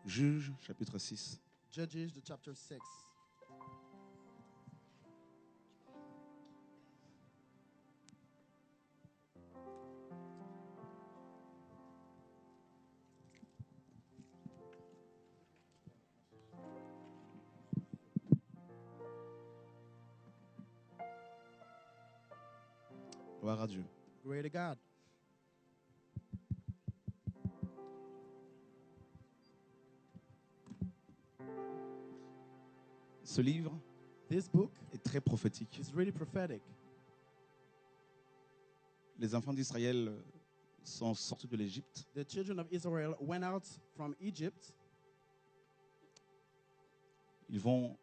Juges, chapitre 6. Judges, the chapter 6. Gloire à Dieu. Glory to God. Ce livre This book est très prophétique. is really prophetic. Les enfants d'Israël sont sortis de l'Égypte. The children of Israel went out from Egypt. Ils vont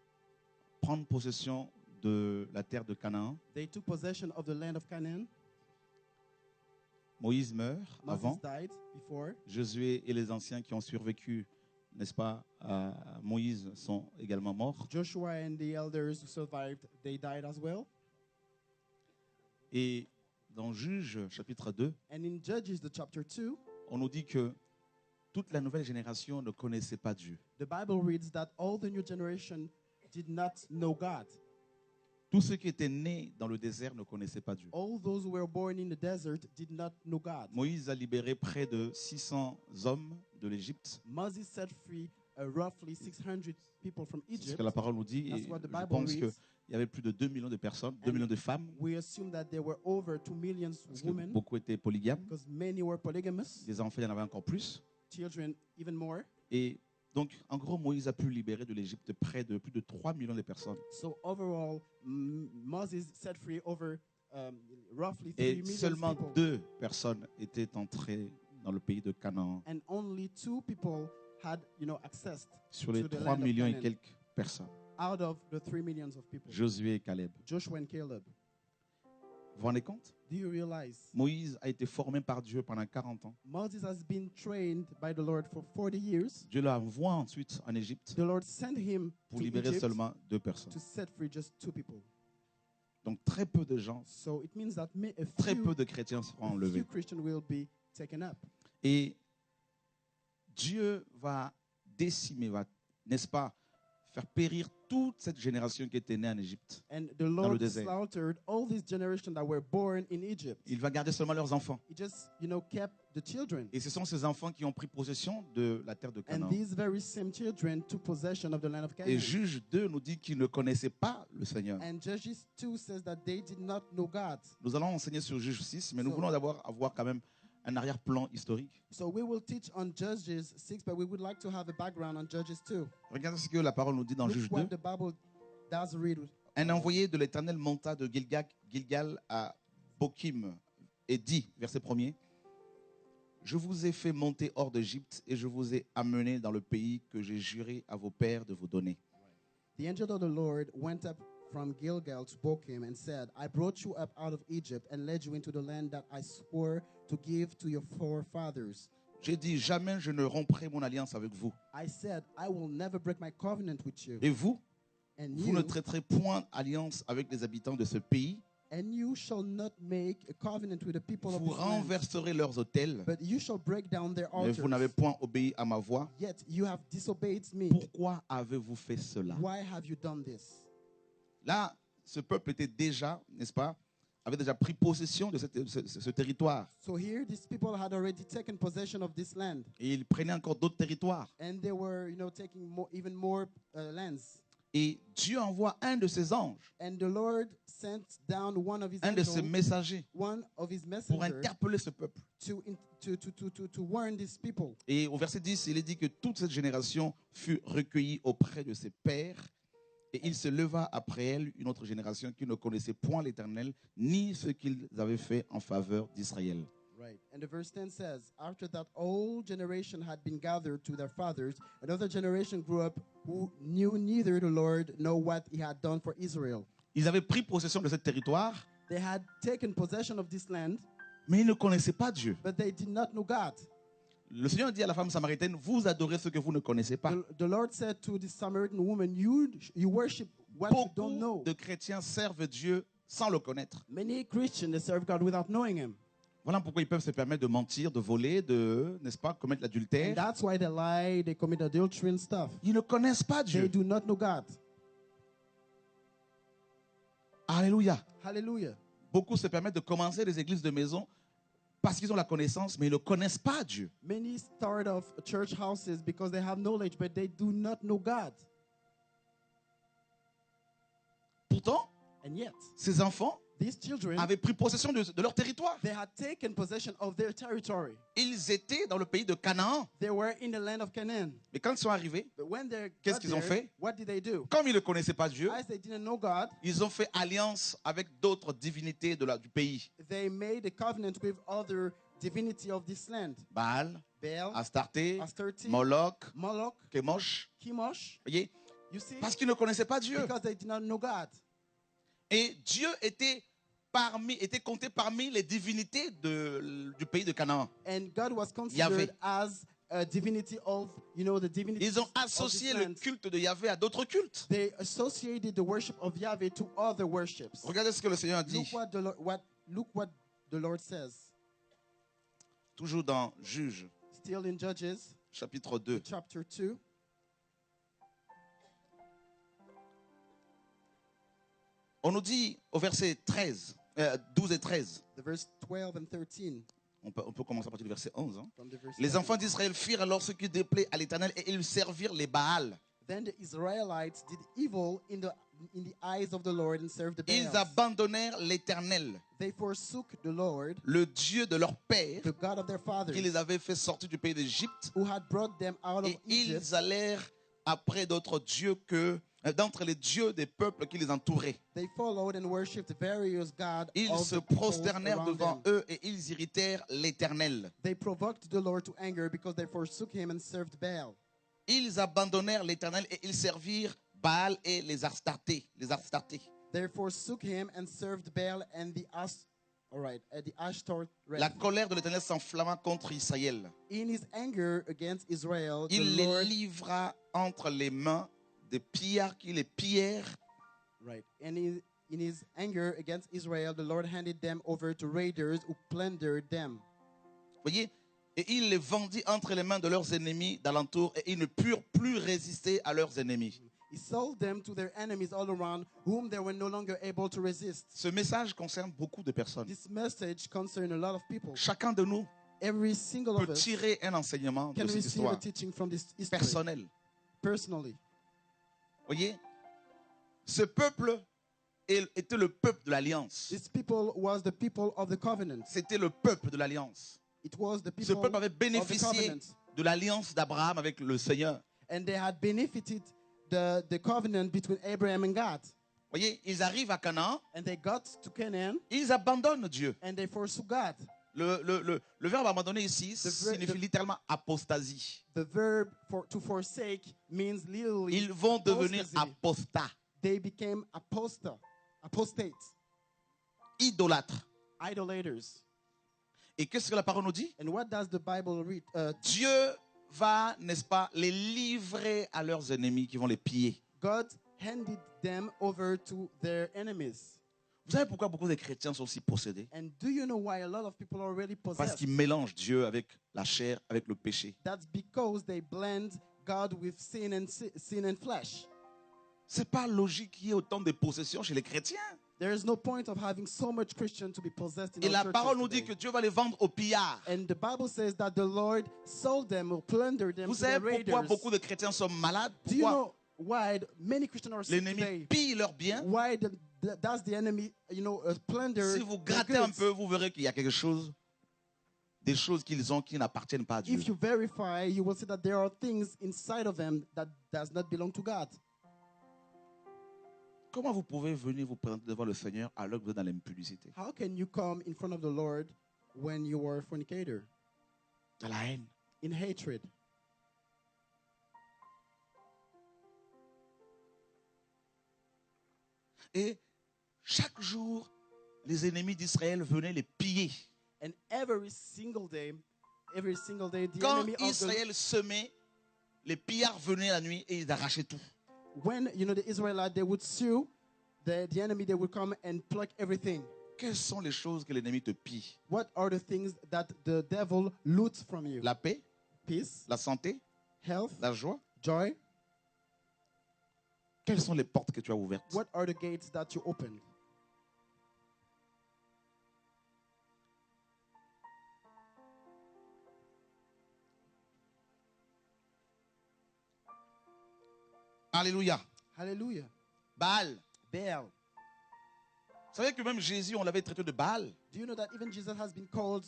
prendre possession de la terre de Canaan. They took possession of the land of Canaan. Moïse meurt Moses avant. died before. Josué et les anciens qui ont survécu, n'est-ce pas, à Moïse sont également morts. Joshua and the elders who survived, they died as well. Et dans Juges, chapitre 2, And in Judges, the chapter 2, on nous dit que toute la nouvelle génération ne connaissait pas Dieu. the Bible reads that all the new generation did not know God. Tous ceux qui étaient nés dans le désert ne connaissaient pas Dieu. All those who were born in the desert did not know God. Moïse a libéré près de 600 hommes de l'Égypte. Moses set free roughly 600 people from C'est ce Egypt. que la parole nous dit. That's Et what the je Bible pense qu'il reads. y avait plus de 2 millions de personnes, 2 millions de femmes, We assume that there were over 2 million parce que women, beaucoup étaient polygames. because many were polygamous, Des enfants, il y en avait encore plus. children even more. Et donc, en gros, Moïse a pu libérer de l'Égypte près de plus de 3 millions de personnes. So overall, Moses set free over roughly 3 Et million seulement people. 2 personnes étaient entrées dans le pays de Canaan And only 2 people had, accessed sur les to the 3 land of millions et Canaan. quelques personnes. Out of the 3 millions of people. Josué et Caleb. Joshua and Caleb. Vous vous rendez compte? Do you realize Moïse a été formé par Dieu pendant 40 ans. Moses has been trained by the Lord for 40 years. Dieu l'envoie ensuite en Égypte The Lord sent him pour to libérer Egypt seulement 2 personnes. to set free just 2 people. Donc très peu de gens, So it means that très peu de chrétiens seront few enlevés. Christians will be taken up. Et Dieu va décimer, va, n'est-ce pas, faire périr toute cette génération qui était née en Égypte. And the le Lord désert. slaughtered all these generations that were born in Egypt. Il va garder seulement leurs enfants. He just, kept the children. Et ce sont ces enfants qui ont pris possession de la terre de And Canaan. these very same children took possession of the land of Et Canaan. Juge 2 nous dit qu'ils ne connaissaient pas le Seigneur. And Judges 2 says that they did not know God. Nous allons enseigner sur Juge 6, mais nous So- voulons d'abord avoir quand même un arrière-plan historique. So we will teach on Judges 6, but we would like to have a background on Judges 2. Regardez ce que la parole nous dit dans Look Juge 2. what the Bible does read. Un envoyé de l'Éternel monta de Gilgal à Bokim et dit, verset 1er, « Je vous ai fait monter hors d'Égypte et je vous ai amené dans le pays que j'ai juré à vos pères de vous donner. The angel of the Lord went up from Gilgal to Bochim and said, I brought you up out of Egypt and led you into the land that I swore to give to your forefathers. J'ai dit, jamais je ne romprai mon alliance avec vous. I said, I will never break my covenant with you. Et vous, And vous ne you, traiterez point alliance avec les habitants de ce pays. shall not make a covenant with the people of Vous this land, renverserez leurs autels, but you shall break down their mais altars. vous n'avez point obéi à ma voix. Yet you have disobeyed me. Pourquoi avez-vous fait cela? » Why have you done this? Là, ce peuple était déjà, n'est-ce pas, avait déjà pris possession de ce territoire. So here, these people had already taken possession of this land, Et ils prenaient encore d'autres territoires. and they were, taking even more lands. Et Dieu envoie un de ses anges, And the Lord sent down one of his un de ses angels, messagers, one of his pour messengers, interpeller ce peuple. to warn these people. Et au verset 10, il est dit que toute cette génération fut recueillie auprès de ses pères. Et il se leva après elle une autre génération qui ne connaissait point l'Éternel, ni ce qu'il avait fait en faveur d'Israël. Right. And the verse 10 says, after that old generation had been gathered to their fathers, another generation grew up who knew neither the Lord nor what he had done for Israel. Ils avaient pris possession de ce territoire, They had taken possession of this land, mais ils ne connaissaient pas Dieu. but they did not know God. Le Seigneur dit à la femme samaritaine, vous adorez ce que vous ne connaissez pas. The Lord said to the Samaritan woman, you worship what you don't know. Beaucoup de chrétiens servent Dieu sans le connaître. Many Christians they serve God without knowing him. Voilà pourquoi ils peuvent se permettre de mentir, de voler, n'est-ce pas, commettre And l'adultère. that's why they lie, they commit adultery and stuff. Ils ne connaissent pas They Dieu. do not know God. Alléluia. Hallelujah. Beaucoup se permettent de commencer des églises de maison parce qu'ils ont la connaissance, mais ils ne connaissent pas Dieu. Many start off church houses because they have knowledge, but they do not know God. Pourtant, And yet, ces enfants these children, avaient pris possession de leur territoire. they had taken possession of their territory. Ils étaient dans le pays de Canaan. They were in the land of Canaan. Mais quand ils sont arrivés, But when they Qu'est-ce got qu'ils ont there, fait? what did they do? comme ils ne connaissaient pas Dieu, As they didn't know God, ils ont fait alliance avec d'autres divinités du pays. they made a covenant with other divinity of this land. Baal, Baal, Astarté, Astarte, Moloch, Moloch, Chemosh. Chemosh. Voyez? You see? Parce qu'ils ne connaissaient pas Dieu. Because they did not know God. Et Dieu était compté parmi les divinités du pays de Canaan. And God was considered Yahweh. as a divinity of, the divinity Ils ont of this associé le land. culte de Yahvé à d'autres cultes. They associated the worship of Yahweh to other worships. Regardez ce que le Seigneur dit, Look what the Lord says. toujours dans Juges, Still in Judges chapitre 2. chapter 2. On nous dit au verset 12 et 13, The verse 12 and 13. on peut commencer à partir du verset 11. Hein. From the verse Les 12. enfants d'Israël firent alors ce qui déplaît à l'Éternel et ils servirent les Baals. Then the Israelites did evil in the eyes of the Lord and served the Ils Baals. abandonnèrent l'Éternel, They forsook the Lord, le Dieu de leur père, the God of their fathers, qui les avait fait sortir du pays d'Égypte, who had brought them out of et Egypt, ils allèrent après d'autres dieux d'entre les dieux des peuples qui les entouraient. They followed and worshipped various gods Ils of se the peoples prosternèrent around devant them. eux et ils irritèrent l'Éternel. They provoked the Lord to anger because they forsook him and served Baal. Ils abandonnèrent l'Éternel et ils servirent Baal et les Astartés. They forsook him and served Baal and the Ashtoreth. La colère de l'Éternel s'enflamma contre Israël. In his anger against Israel, Il the les Lord, livra entre les mains des pillards qui les pillèrent. And in his anger against Israel, the Lord handed them over to raiders who plundered them. Voyez? Et il les vendit entre les mains de leurs ennemis d'alentour et ils ne purent plus résister à leurs ennemis. He sold them to their enemies all around, whom they were no longer able to resist. Ce message concerne beaucoup de personnes. This message concerns a lot of people. Chacun de nous Every single of peut us tirer un enseignement can de cette receive a histoire teaching from this history personnelle. personally. Voyez? Ce peuple était le peuple de l'alliance. This people was the people of the covenant. C'était le peuple de l'alliance. It was the Ce people peuple avait of the bénéficié covenant. de l'alliance d'Abraham avec le Seigneur. And they had benefited the covenant between Abraham and God. Voyez, ils arrivent à Canaan, And they got to Canaan ils abandonnent Dieu. and they forsook God. Le verbe abandonner ici The signifie littéralement apostasie. The verb to forsake means literally Ils vont devenir apostasy. apostats, They became apostates, idolâtres. idolaters. Et qu'est-ce que la parole nous dit? And what does the Bible read? Dieu va, n'est-ce pas, les livrer à leurs ennemis qui vont les piller. God handed them over to their enemies. Vous savez pourquoi beaucoup de chrétiens sont aussi possédés? And do you know why a lot of people are already Parce possessed? qu'ils mélangent Dieu avec la chair, avec le péché. That's because they blend God with sin and flesh. C'est pas logique qu'il y ait autant de possessions chez les chrétiens. There is no point of having so much Christian to be possessed in Et our la churches parole nous dit today. que Dieu va les vendre aux pillards. And the Bible says that the Lord sold them or plundered them Vous to the savez pourquoi raiders. beaucoup de chrétiens sont malades? Do you Pourquoi know why many Christians are sick l'ennemi today? pille leurs biens? Why does the enemy, plunder Si vous their grattez un goods? peu, vous verrez qu'il y a quelque chose, des choses qu'ils ont qui n'appartiennent pas à Dieu. If you verify, you will see that there are things inside of them that does not belong to God. Comment vous pouvez venir vous présenter devant le Seigneur alors que vous êtes dans l'impudicité, How can you come in front of the Lord when you are a fornicator, dans la haine? in hatred? Et chaque jour, les ennemis d'Israël venaient les piller. And every single day, the Quand enemy of Israël semait, les pillards venaient la nuit et ils arrachaient tout. when the Israelites, they would sue the enemy, they would come and pluck everything. Quelles sont les choses que l'ennemi te pille? What are the things that the devil loots from you? La paix, Peace, la santé, health, la joie? joy. Quelles sont les portes que tu as ouvertes? What are the gates that you opened? Alléluia. Hallelujah. Baal. Baal. Vous savez que même Jésus, on l'avait traité de Baal. Do you know that even Jesus has been called,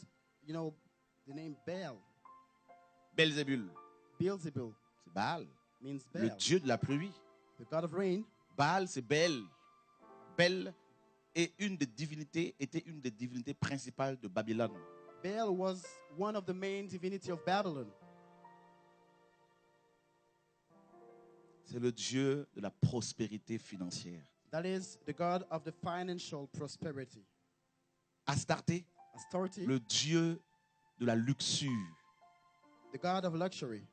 the name Baal? Belzébul. Beelzebul C'est Baal. means Le Baal, dieu de la pluie. the god of rain. Baal, c'est Bel. Bel était une des divinités principales de Babylone. Baal was one of the main divinity of Babylon. C'est le dieu de la prospérité financière. That is the god of the financial prosperity. Astarté, Astarte, le dieu de la luxure. the god of luxury.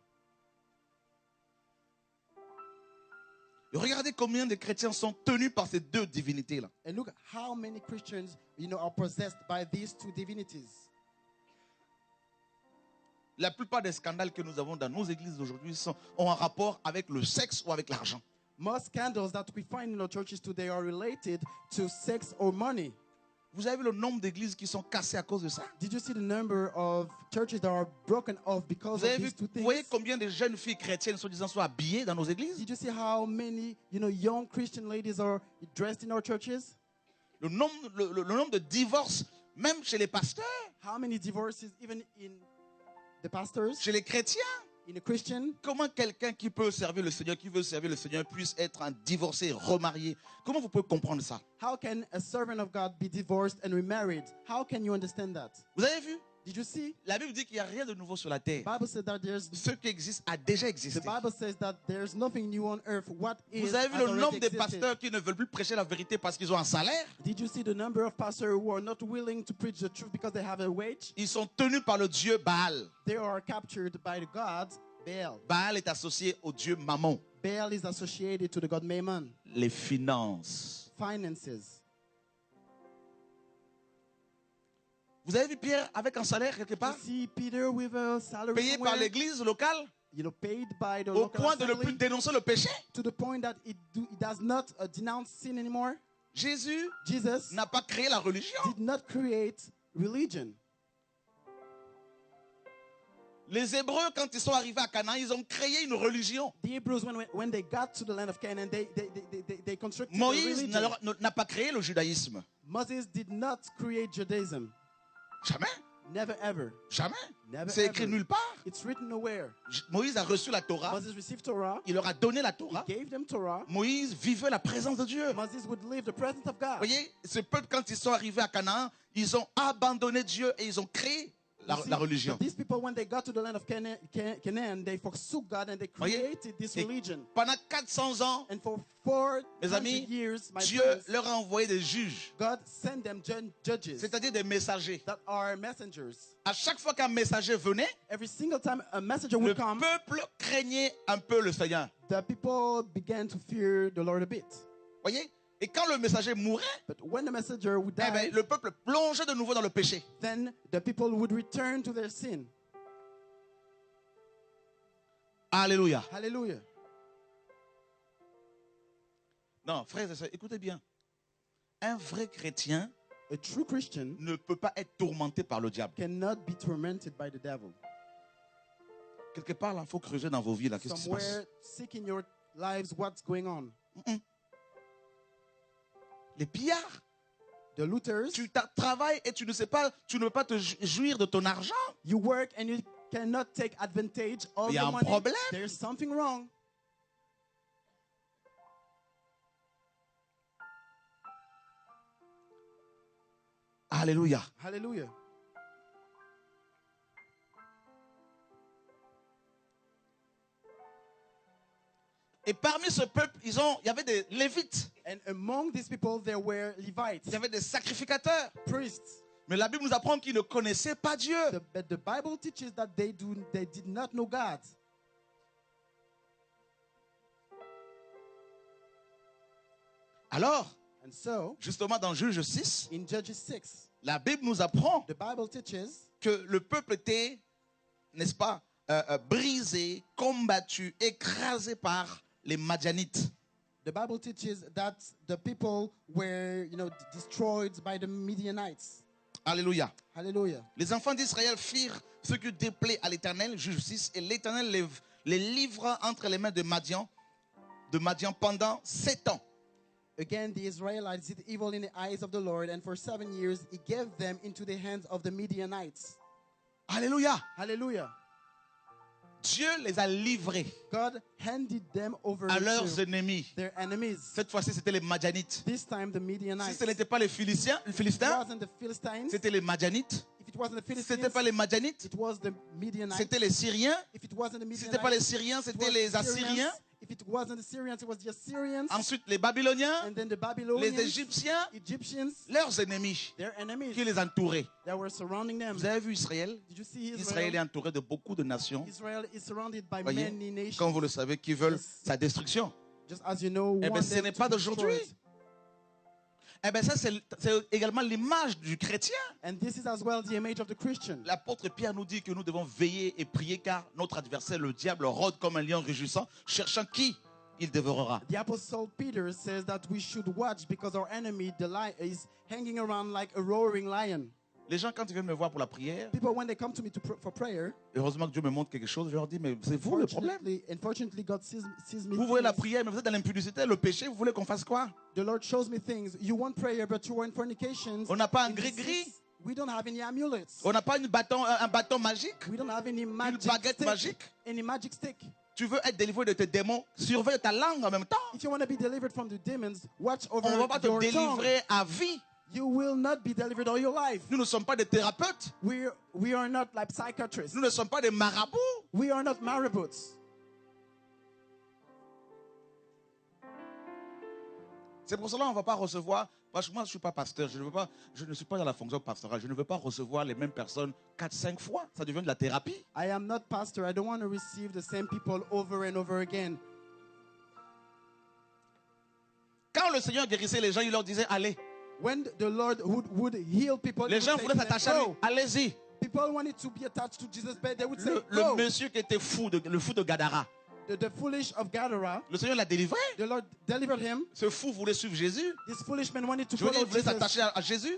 Et regardez combien de chrétiens sont tenus par ces deux divinités-là. And look how many Christians, are possessed by these two divinities. La plupart des scandales que nous avons dans nos églises aujourd'hui ont un rapport avec le sexe ou avec l'argent. Most scandals that we find in our churches today are related to sex or money. Vous avez vu le nombre d'églises qui sont cassées à cause de ça? Did you see the number of churches that are broken off because Vous of avez vu, these two vous voyez things? combien de jeunes filles chrétiennes sont habillées dans nos églises? Did you see how many, young Christian ladies are dressed in our churches? Le nombre de divorces, même chez les pasteurs, How many divorces, even in the pastors, chez les chrétiens. in a Christian? Comment quelqu'un qui peut servir le Seigneur, qui veut servir le Seigneur, puisse être un divorcé, remarié? Comment vous pouvez comprendre ça? How can a servant of God be divorced and remarried? How can you understand that? Vous avez vu? Did you see? La Bible dit qu'il n'y a rien de nouveau sur la terre. The Bible said that Ce qui existe a déjà existé. the Bible says that there's nothing new on earth. What is Vous avez vu has le already nombre de existed. pasteurs qui ne veulent plus prêcher la vérité parce qu'ils ont un salaire? Did you see the number of pastors who are not willing to preach the truth because they have a wage? Ils sont tenus par le dieu Baal. They are captured by the god Baal. Baal est associé au dieu Mammon. Baal is associated to the god Mammon. Les finances. Finances. Vous avez vu Pierre avec un salaire quelque You part? see Peter with a salary Payé par somewhere, l'église locale? paid by the Au local point de ne assembly, plus dénoncer le péché? to the point that it does not denounce sin anymore. Jésus Jesus n'a pas créé la religion. did not create religion. Les Hébreux, quand ils sont arrivés à Canaan, ils ont créé une religion. The Hebrews, when they got to the land of Canaan, they constructed a Moïse religion. n'a pas créé le judaïsme. Moses did not create Judaism. Jamais. Never ever. Jamais. Never C'est écrit ever. nulle part. It's written nowhere. Moïse a reçu la Torah. Moses received Torah. Il leur a donné la Torah. Gave them Torah. Moïse vivait la présence de Dieu. Vous Moses would live the presence of God. voyez, ce peuple, quand ils sont arrivés à Canaan, ils ont abandonné Dieu et ils ont créé You see, la religion. These people, when they got to the land of Canaan, they forsook God and they Voyez? created this Et religion. pendant 400 ans, And for mes 400 amis, years, my Dieu friends, leur a envoyé des juges, God sent them judges c'est-à-dire des messagers. that are messengers. À chaque fois qu'un messager venait, Every single time a messenger le would come, peuple craignait un peu le Seigneur. the people began to fear the Lord a bit. Voyez? Et quand le messager mourait, But when the messenger would eh ben, die, le peuple plongeait de nouveau dans le péché. then the people would return to their sin. Alléluia. Hallelujah. Non, frères et sœurs, écoutez bien. Un vrai chrétien A true Christian ne peut pas être tourmenté par le diable. cannot be tormented by the devil. Quelque part, là, il faut creuser dans vos vies. Là, qu'est-ce qui se passe? Somewhere, seek in your lives what's going on. Les pillards. The looters, Tu travailles et tu ne peux pas te jouir de ton argent. you work and you cannot take advantage of Il y a the un money. problème. There's something wrong. Alléluia. Hallelujah. Et parmi ce peuple, il y avait des Lévites. And among these people, there were Levites, Il y avait des sacrificateurs. priests. Mais la Bible nous apprend qu'ils ne connaissaient pas Dieu. But the Bible teaches that they did not know God. Alors, And so, justement dans Juge 6, in Judges 6, la Bible nous apprend the Bible teaches que le peuple était, n'est-ce pas, brisé, combattu, écrasé par les Madianites. the Bible teaches that the people were, destroyed by the Midianites. Alléluia. Hallelujah. Les enfants d'Israël firent ce qui déplaît à l'Éternel, Juge 6, et l'Éternel les livra entre les mains de Madian pendant 7 ans. Again, the Israelites did evil in the eyes of the Lord, and for 7 years he gave them into the hands of the Midianites. Alléluia. Hallelujah. Dieu les a livrés God handed them over à leurs to ennemis. their enemies. Cette fois-ci, c'était les Madianites. This time the Si Midianites. ce n'était pas les It Philistins, wasn't the Philistines. c'était les Madianites. If it wasn't the Si ce n'était Philistines, pas les Madianites, it was the Midianites. c'était les Syriens. If it wasn't the Si ce n'était pas les Midianites, Syriens, it c'était was les the Syrians. Assyriens. If it wasn't the Syrians, it was the Assyrians. Ensuite, les Babyloniens, And then the les Babylonians, Égyptiens, Egyptians, leurs ennemis their enemies qui les entouraient. that were surrounding them. Vous avez vu Israël? Did you see Israël est Israel? entouré de beaucoup de nations, Israel is surrounded by voyez, many nations. comme vous le savez, qui veulent Yes. sa destruction. Just as you know, Eh bien, want ce them n'est to pas be d'aujourd'hui. destroyed. Eh bien, ça, c'est également l'image du chrétien. And this is as well the image of the Christian. L'apôtre Pierre nous dit que nous devons veiller et prier car notre adversaire, le diable, rôde comme un lion rugissant, cherchant qui il dévorera. The apostle Peter says that we should watch because our enemy, the lion, is hanging around like a roaring lion. Les gens, quand ils viennent me voir pour la prière, People, when they come to me for prayer, heureusement que Dieu me montre quelque chose, je leur dis, mais c'est vous le problème. unfortunately, God sees me. Vous voulez la things. prière, mais vous êtes dans l'impudicité, le péché, vous voulez qu'on fasse quoi? The Lord shows me things. You want prayer, but you are in fornications. On n'a pas un In the gris-gris. sins, we don't have any amulets. On n'a pas un bâton magique. We don't have any magic baguette stick. magique. Any magic stick. Tu veux être délivré de tes démons, surveille ta langue en même temps. If you want to be delivered from the demons, watch over On ne va pas te your tongue. délivrer à vie. You will not be delivered all your life. Nous ne sommes pas des thérapeutes. We are not like psychiatrists. Nous ne sommes pas des marabouts. We are not marabouts. C'est pour cela qu'on ne va pas recevoir. Parce que moi, je ne suis pas pasteur. Je ne suis pas dans la fonction pastorale. Je ne veux pas recevoir les mêmes personnes 4-5 fois. Ça devient de la thérapie. I am not pastor. I don't want to receive the same people over and over again. Quand le Seigneur guérissait les gens, il leur disait allez. When the Lord would heal people, Les he gens would say voulaient to them, s'attacher à lui. "Go." Allez-y. People wanted to be attached to Jesus' bed. They would say, Le "Go." monsieur qui était fou, le fou de Gadara. The foolish of Gadara, Le Seigneur l'a délivré. the Lord delivered him. Ce fou voulait suivre Jésus. This foolish man wanted to Je veux dire, follow il voulait Jesus. s'attacher à Jésus.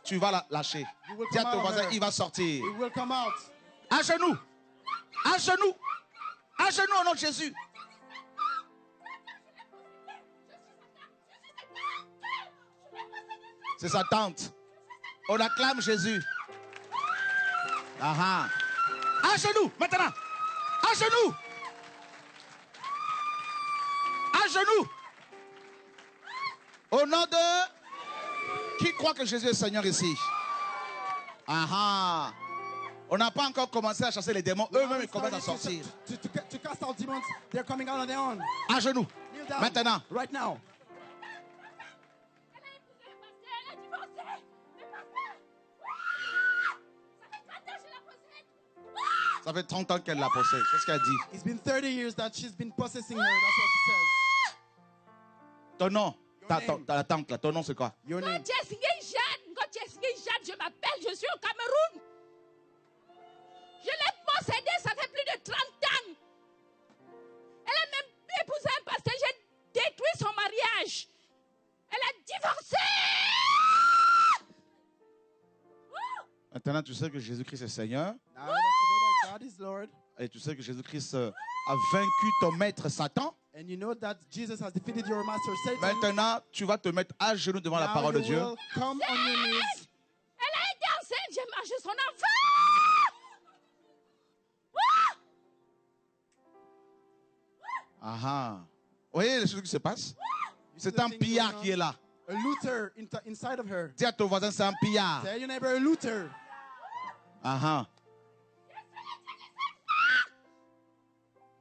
Tu vas la lâcher. You will Dis à come ton out of voisin, her. il va sortir. It will come out. À genoux. À genoux. À genoux au nom de Jésus. C'est sa tante. On acclame Jésus. Ah ah. À genoux, maintenant. À genoux. À genoux. Au nom de... Qui croit que Jésus est Seigneur ici? Ah ah. On n'a pas encore commencé à chasser les démons. Eux-mêmes, ils commencent à sortir. To cast out demons, they're coming out on their own. À genoux. Kneel down. Maintenant. Right now. Ça fait 30 ans qu'elle l'a possédé. C'est ce qu'elle dit. It's been 30 years that she's been possessing her. That's what she says. Ton nom. Your name. Ta tante là. Ton nom c'est quoi? Your name. Quand tu es signé Jeanne, je m'appelle, je suis au Cameroun. Je l'ai possédée, ça fait plus de 30 ans. Elle a même épousé un pasteur, j'ai détruit son mariage. Elle a divorcé. Maintenant, tu sais que Jésus-Christ est Seigneur. Now that you know that God is Lord, Et tu sais que Jésus-Christ a vaincu ton maître Satan. and you know that Jesus has defeated your master Satan, Maintenant, tu vas te mettre à genoux devant la now parole de you Dieu. will come on your knees. Elle a été enceinte, j'ai mangé son enfant. Ah ah. Vous voyez les choses qui se passent? You see C'est the un things pillard going qui est on? là. A looter inside of her. Dis à ton voisin, c'est un pillard. Tell your neighbor, a looter. Ah ah.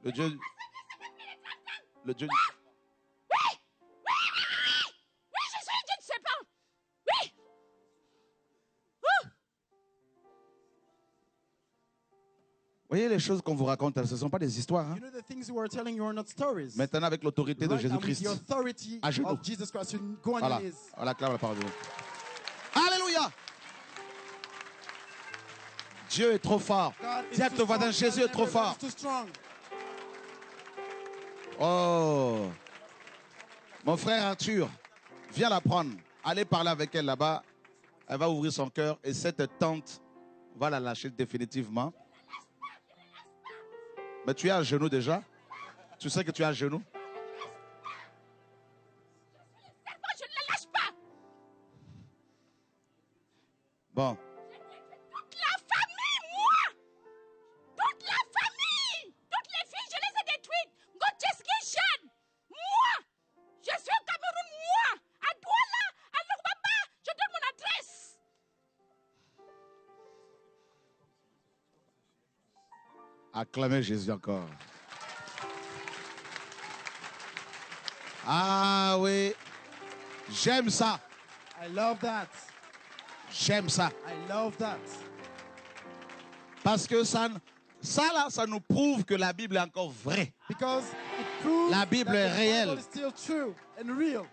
Le Dieu. Le Dieu. Oui, je suis le Dieu de serpent. Oui. Voyez les choses qu'on vous raconte, ce ne sont pas des histoires. Hein? You know the things we are telling you are not stories. Maintenant, avec l'autorité de Right? And with Jésus-Christ. the authority À genoux. of Jesus Christ, you go on Voilà. your knees. On acclame la parole de Dieu. Alléluia. Dieu est trop fort. God is Dis à too ton voisin, strong. Jésus est trop God fort. is too strong. Oh. Mon frère Arthur, viens la prendre. Allez parler avec elle là-bas. Elle va ouvrir son cœur et cette tante va la lâcher définitivement. Mais tu es à genoux déjà. Tu sais que tu es à genoux. Moi, je ne la lâche pas. Bon. Toute la famille, moi. Toute la famille. Toutes les filles, je les ai détruites. Ngotcheski Jeanne. Moi. Je suis au Cameroun, moi. À Douala, à Lorbaba. Je donne mon adresse. Acclamez Jésus encore. Ah oui. J'aime ça. I love that. J'aime ça. I love that. Parce que ça là, ça nous prouve que la Bible est encore vraie. Because it proves La Bible that est the réelle. Bible is still true and real.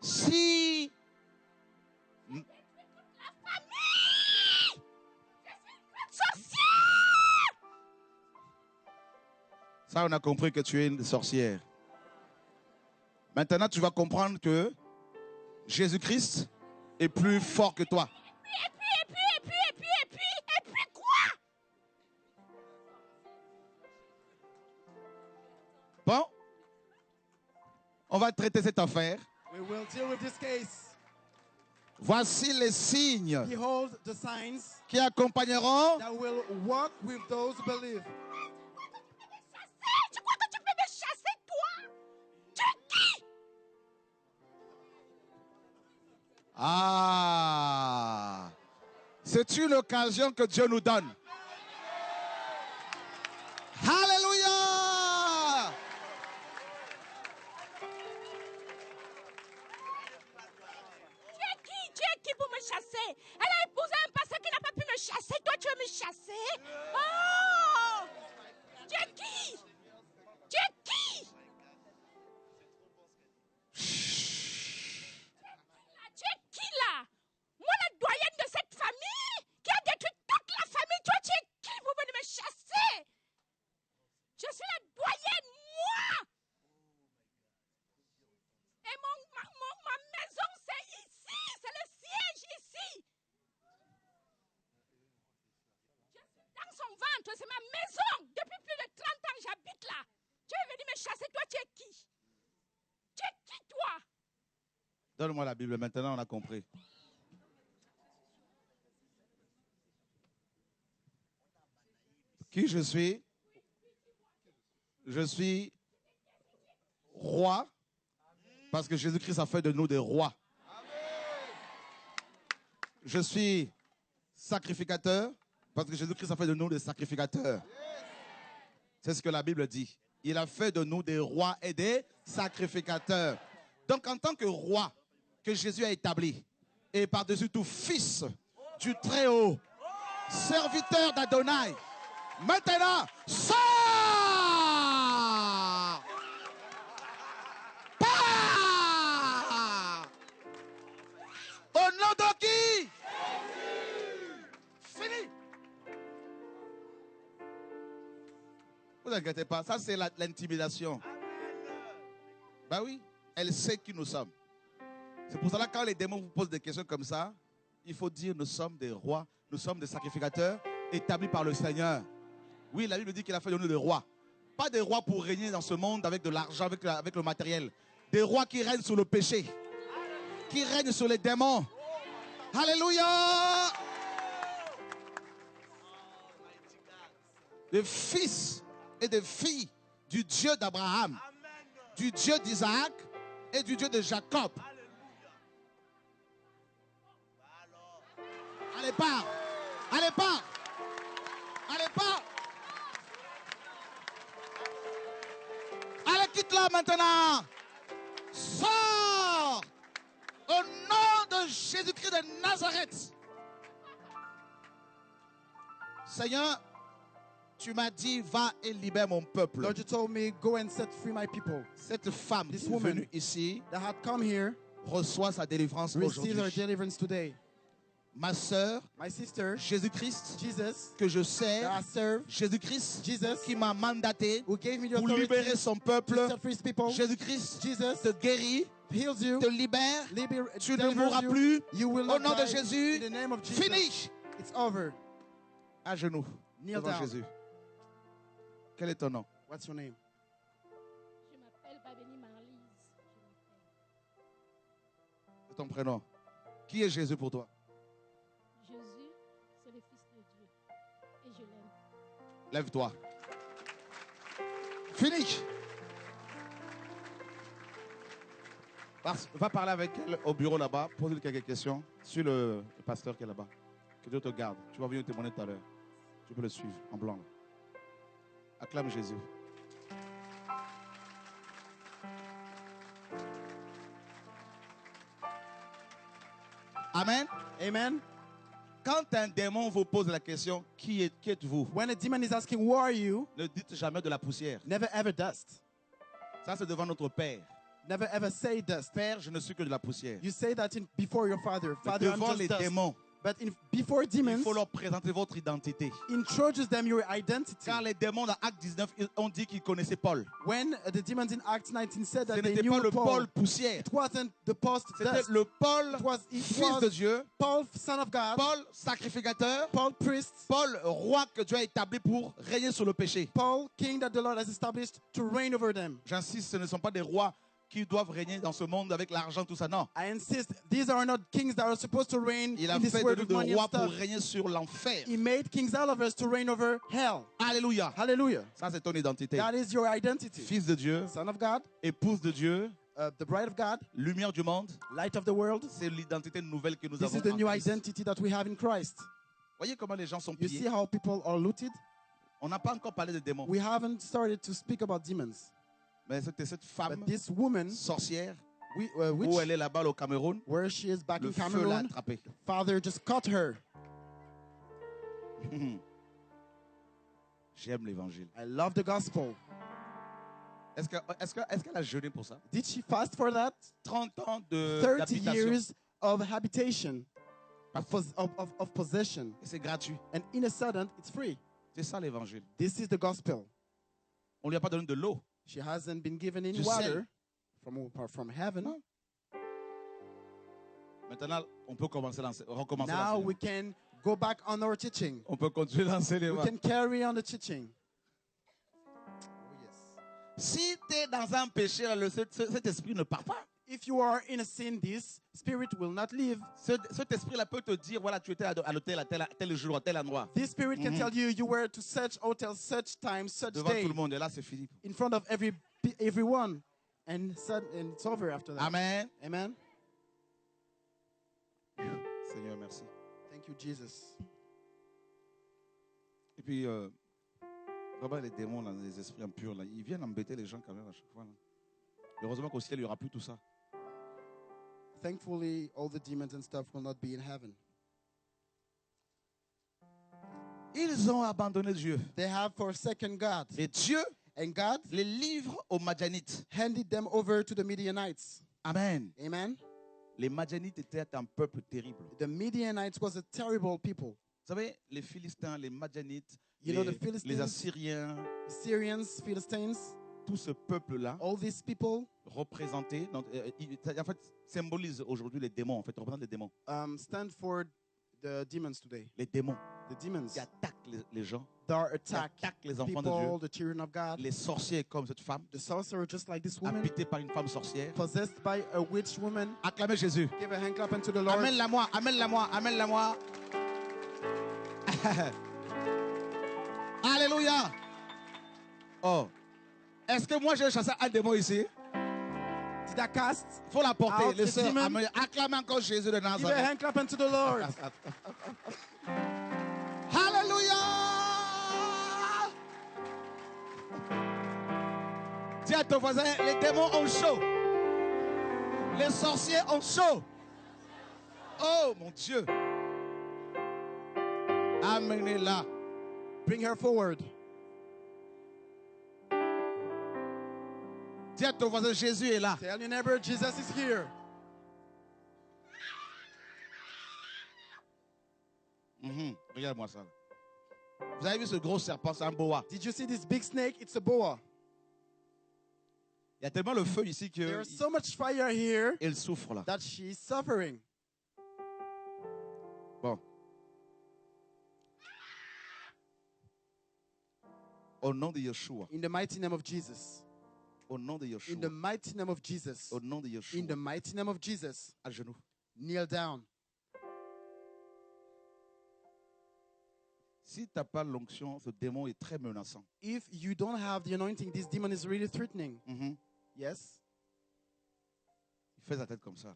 Si La famille. Je suis une sorcière. ça, on a compris que tu es une sorcière. Maintenant, tu vas comprendre que Jésus-Christ est plus fort que toi. Et puis quoi? Bon, on va traiter cette affaire. We will deal with this case. Voici les signes Behold the signs qui accompagneront. that will walk with those who believe. Tu crois que tu peux me chasser, toi? Tu es qui? Ah, c'est une occasion que Dieu nous donne. Alléluia. Tu es qui pour me chasser? Elle a épousé un pasteur qui n'a pas pu me chasser. Toi, tu veux me chasser? Oh! Tu es qui? Tu es qui? Tu es qui là? Moi, la doyenne de cette famille qui a détruit toute la famille. Toi, tu es qui pour venir me chasser? Je suis la doyenne, moi! Et ma maison, c'est ici, c'est le siège ici. Je suis dans son ventre, c'est ma maison. Depuis plus de 30 ans, j'habite là. Tu es venu me chasser, toi, tu es qui? Tu es qui, toi? Donne-moi la Bible, maintenant on a compris. Qui je suis? Je suis roi parce que Jésus-Christ a fait de nous des rois. Je suis sacrificateur parce que Jésus-Christ a fait de nous des sacrificateurs. C'est ce que la Bible dit. Il a fait de nous des rois et des sacrificateurs. Donc en tant que roi que Jésus a établi et par-dessus tout fils du Très-Haut, serviteur d'Adonai, maintenant, sors! Pars! Au nom de qui? Fini! Ne vous inquiétez pas, ça c'est l'intimidation. Ben oui, elle sait qui nous sommes. C'est pour cela que quand les démons vous posent des questions comme ça, il faut dire nous sommes des rois, nous sommes des sacrificateurs établis par le Seigneur. Oui, la Bible dit qu'il a fait de nous des rois. Pas des rois pour régner dans ce monde avec de l'argent, avec le matériel. Des rois qui règnent sur le péché, qui règnent sur les démons. Alléluia! Des fils et des filles du Dieu d'Abraham, du Dieu d'Isaac et du Dieu de Jacob. Allez, pars! Allez, pars! Allez, pars! Allez, quitte-la maintenant! Sors! Au nom de Jésus-Christ de Nazareth! Seigneur, tu m'as dit, va et libère mon peuple. Lord, you told me, go and set free my people. Cette femme This qui est woman venue ici that had come here reçoit sa délivrance receive her aujourd'hui. deliverance today. Ma sœur, My sister, Jésus-Christ, Jesus, que je sers, that I serve, Jésus-Christ, Jesus, qui m'a mandaté who gave me the pour authority libérer son to peuple. set free his people. Jésus-Christ Jesus te guérit, heals you, te libère. Tu ne delivers mourras you. plus. You will Au not nom de die. Jésus, In the name of Jesus. finish. It's over. À genoux, Kneel devant down. Jésus. Quel est ton nom? What's your name? Je m'appelle Babeni Marlise. C'est ton prénom. Qui est Jésus pour toi? Jésus, c'est le Fils de Dieu. Et je l'aime. Lève-toi. Finish. Va parler avec elle au bureau là-bas. Pose-lui quelques questions sur le pasteur qui est là-bas. Que Dieu te garde. Tu vas venir témoigner tout à l'heure. Tu peux le suivre en blanc. Là. Acclame Jésus. Amen. Amen. Quand un démon vous pose la question, qui êtes-vous? When a demon is asking, who are you? Ne dites jamais de la poussière. Never ever dust. Ça, c'est devant notre Père. Never ever say dust. Père, je ne suis que de la poussière. You say that before your father. Mais Father, I'm devant just les dust. démons, But before il demons, faut leur présenter votre identité. introduce them your identity. Car les démons dans Acte 19 ont dit qu'ils connaissaient Paul. When the demons in Acts 19 said Ce that they n'était knew pas le Paul, Paul poussière. it wasn't the post C'était dust. le Paul, It fils was de Dieu. Paul, son of God. Paul, sacrificateur. Paul, priest. Paul, roi que Dieu a établi pour régner sur le péché. Paul, king that the Lord has established to reign over them. J'insiste, ce ne sont pas des rois qui doivent régner dans ce monde avec l'argent, tout ça. Non. I insist, these are not kings that are supposed to reign Il a in this fait de world nous with des money and rois pour stuff. régner sur l'enfer. He made kings out of us to reign over hell. Alléluia. Hallelujah. Ça, c'est ton identité. That is your identity. Fils de Dieu, Son of God, épouse de Dieu, the bride of God, lumière du monde. light of the world. C'est l'identité nouvelle que nous This avons is the en new Christ. identity that we have in Christ. Voyez comment les gens sont You see pillés. how people are looted? On n'a pas encore parlé de démons. We haven't started to speak about demons. Mais c'était cette femme But this woman, sorcière which, où elle est là-bas au Cameroun. where she is back Le in feu l'a Cameroon, attrapée. Father just caught her. J'aime l'évangile. I love the gospel. Est-ce qu'elle a jeûné pour ça? Did she fast for that? 30 ans 30 d'habitation. years of habitation, of possession. Et c'est gratuit. And in a sudden, it's free. C'est ça l'évangile. This is the gospel. On lui a pas donné de l'eau. She hasn't been given any Du water from heaven. Non. Maintenant, on peut recommencer Now we l'enseignement. can go back on our teaching. On peut continuer We l'enseignement. can carry on the teaching. Oh, yes. Si tu es dans un péché, cet esprit ne part pas. If you are in a sin, this spirit will not leave. Cet esprit-là peut te dire, voilà, tu étais à l'hôtel à tel jour, à tel endroit. This spirit can tell you were to such hotel, such time, such Devant day, tout le monde. Et là, c'est fini. in front of everyone. And it's over after that. Amen. Amen. Seigneur, merci. Thank you, Jesus. Et puis, vraiment, les démons, là, les esprits impurs, là, ils viennent embêter les gens quand même à chaque fois. Là. Heureusement qu'au ciel, il n'y aura plus tout ça. Thankfully, all the demons and stuff will not be in heaven. Ils ont abandonné Dieu. They have forsaken God. Et Dieu And God les livre aux Madianites. handed them over to the Midianites. Amen. Amen. Les Madianites étaient un peuple terrible. The Midianites was a terrible people. Vous savez, les Philistins, les Madianites, You know the Philistines? les Assyriens, Syrians, Philistines, tout ce peuple-là all these people représenté, en fait, symbolise aujourd'hui les démons, en fait, représente les démons. stand for the demons today. Les démons The demons qui attaquent les gens, that are qui attack attaquent les enfants de people, Dieu, the children of God. les sorciers comme cette femme, The sorcerer, just like this woman, habitée par une femme sorcière. possessed by a witch woman. Acclamez Jésus. Give a hand clap unto the Lord. Amène-la moi, amène-la moi, amène-la moi. Alléluia. Oh. Est-ce que moi j'ai chassé un démon ici? Did I cast? Il faut l'apporter. Out Les the sœurs, demon. acclame encore Jésus de Give a Nazareth. hand clap unto the Lord. Alléluia. Dis à ton voisin, les démons ont chaud. Les sorciers ont chaud. Oh mon Dieu. Amenez-la. Bring her forward. Dis à ton voisin, Jésus est là. Tell your neighbor, Jesus is here. Regarde-moi ça. Vous avez vu ce gros serpent, c'est un boa. Did you see this big snake? It's a boa. Il y a tellement le feu ici There's qu'il so much fire here souffre là. that she's suffering. Bon. Au nom de Yeshua. In the mighty name of Jesus. Au nom de Yeshua. In the mighty name of Jesus. Au nom de Yeshua. In the mighty name of Jesus. À genoux. Kneel down. Si tu n'as pas l'onction, ce démon est très menaçant. If you don't have the anointing, this demon is really threatening. Yes? Il fait sa tête comme ça.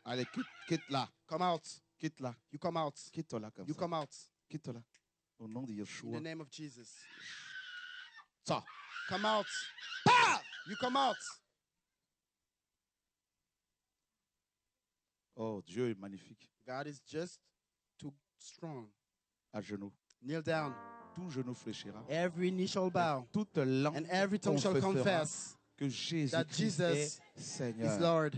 Allez, quitte là. Come out. Quitte là. You come out. Quitte là comme You ça. come out. Quitte là. Au nom de In Yeshua. the name of Jesus. Ça. Come out. You come out. Oh, Dieu est magnifique. God is just too strong. À genoux. Kneel down. Tout genou fléchira. Every knee shall bow. Toute langue And every tongue shall confessera confess que Jésus that Christ Jesus est Seigneur. is Lord.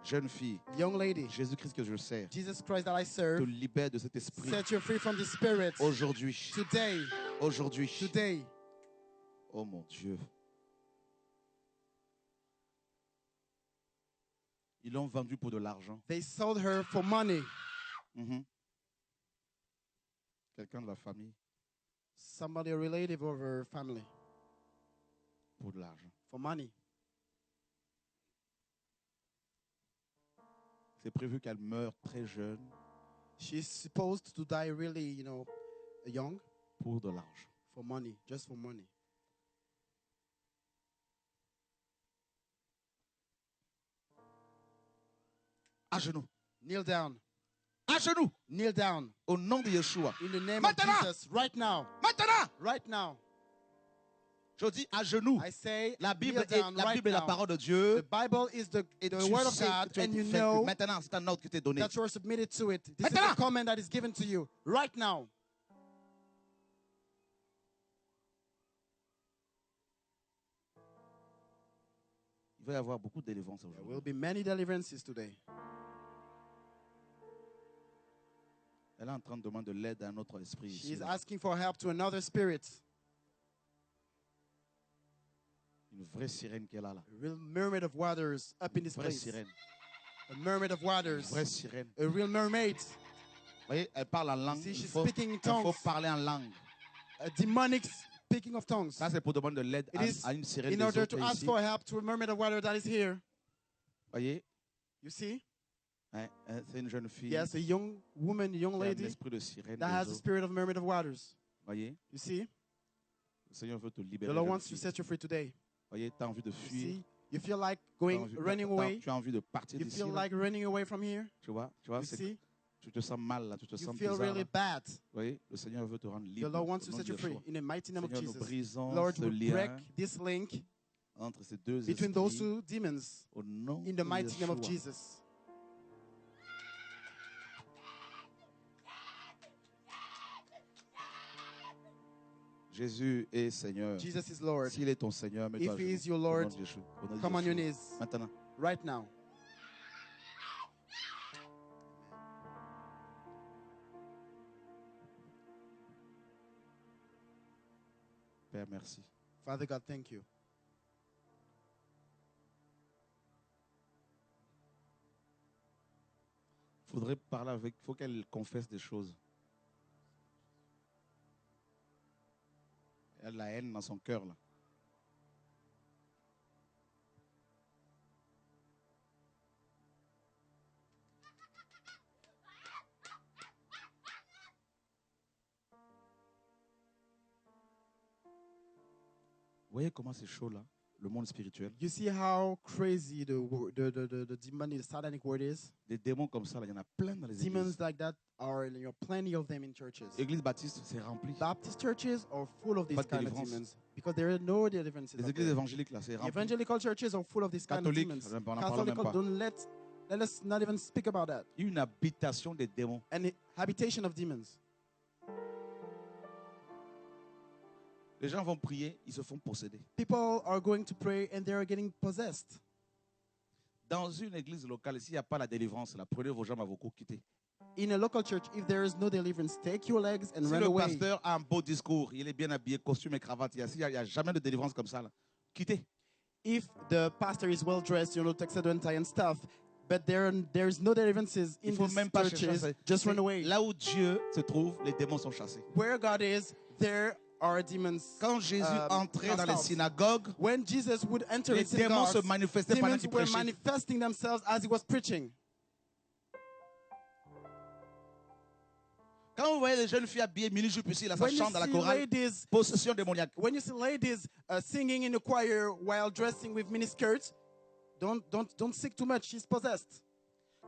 Jeune fille, Young lady, Jésus-Christ que je sers, Jesus Christ that I te serve, libère de cet esprit set you free from the spirit. aujourd'hui. Today, Aujourd'hui. today. Oh mon Dieu. Ils l'ont vendu pour de l'argent. They sold her for money. Quelqu'un de la famille Somebody, a relative of her family, pour de l'argent. for money. C'est prévu qu'elle meure très jeune She's supposed to die really, young pour de l'argent. for money, just for money. À genoux. Kneel down. À genoux. Kneel down. Au nom de Yeshua. In the name Maintenant. of Jesus, right now. Maintenant. Right now. Je dis à genoux. I say, La Bible, kneel down la right Bible est la now. parole de The Dieu. Bible is the Et tu word of sais God, que tu as and été you fait que know maintenant, c'est un ordre qui t'est donné. that you are submitted to it. This is Maintenant. a command that is given to you right now. Il va y avoir beaucoup de délivrance There aujourd'hui. will be many deliverances today. Elle est en train de demander de l'aide à un autre esprit. She Ici, is là. asking for help to another spirit. Une vraie sirène qu'elle a là. A real mermaid of waters up in this Une vraie place. sirène. A mermaid of Une waters. vraie sirène. A real mermaid. Vous voyez, elle parle en langue. See, Il she's faut, speaking in il faut tongues. parler en langue. A demonic speaking of tongues. Ça, c'est pour demander de l'aide It à, is à une sirène in des order autres to ask ici. for help to a mermaid of water that is here. Voyez, You see? hein, c'est une jeune fille Yes, a young woman, young qui a lady l'esprit de sirène that des has the eaux. spirit of mermaid of waters. Voyez, You see? le Seigneur veut te The libérer. Lord jeune wants to fille. set you free today. Voyez, tu as envie de You fuir. see? You feel like Tu as going, envie, running away. tu as envie de partir You d'ici. feel là. like running away from here. Tu vois, You c'est- see? tu te sens mal là, tu te You sens feel bizarre. really Là. bad. Voyez, le Seigneur veut te rendre The libre. Lord wants au to nom set de you free Yeshua. in the mighty name of Seigneur, nous Jesus. brisons Lord, ce we lien break this link entre ces deux between those esprits two demons au nom in the de mighty name of Yeshua. Jesus. Jésus est Seigneur. Jesus is Lord. S'il est ton Seigneur, mets-toi à If he genoux. is your Au nom Lord, de Yeshua. Au nom de Come on your Yeshua. knees Maintenant, right now. Père, merci. Father God, thank you. Faudrait parler avec, faut qu'elle confesse des choses. Elle a la haine dans son cœur là. Vous voyez comment c'est chaud là, le monde spirituel. You see how crazy the demonic, the satanic word is? Des démons comme ça, là, il y en a plein dans les Demons églises. like that are, plenty of them in churches. Église baptiste, c'est rempli. Baptist churches are full of these Pas de kind of délivrance. demons because there are no deliverances. Les out églises there. évangéliques là, c'est The rempli. evangelical churches are full of these kind of Catholiques, demons. on n'en parle même Catholical, pas. don't Let us not even speak about that. Une habitation des démons. An habitation of demons. Les gens vont prier, ils se font posséder. People are going to pray and they are getting possessed. Dans une église locale, s'il n'y a pas la délivrance, là, prenez vos jambes à vos coups, quittez. In a local church, if there is no deliverance, take your legs and Si run le away. pasteur a un beau discours, il est bien habillé, costume et cravate, il n'y a jamais de délivrance comme ça, là, quittez. If the pastor is well dressed, tuxedo and tie and stuff, but there's no deliverances Il in faut these même pas churches, chercher. just run away. Là où Dieu se trouve, les démons sont chassés. Where God is, there are demons. Quand Jésus entrait cast dans les out. synagogues, When Jesus would enter les in démons se synagogues, manifestaient pendant demons qu'il were prêchait. manifesting themselves as he was preaching. Quand vous voyez les jeunes filles habillées mini-jupe ici, là, ça When you chante dans la see chorale, ladies, possession démoniaque. when you see ladies singing in the choir while dressing with miniskirts, don't seek too much. She's possessed.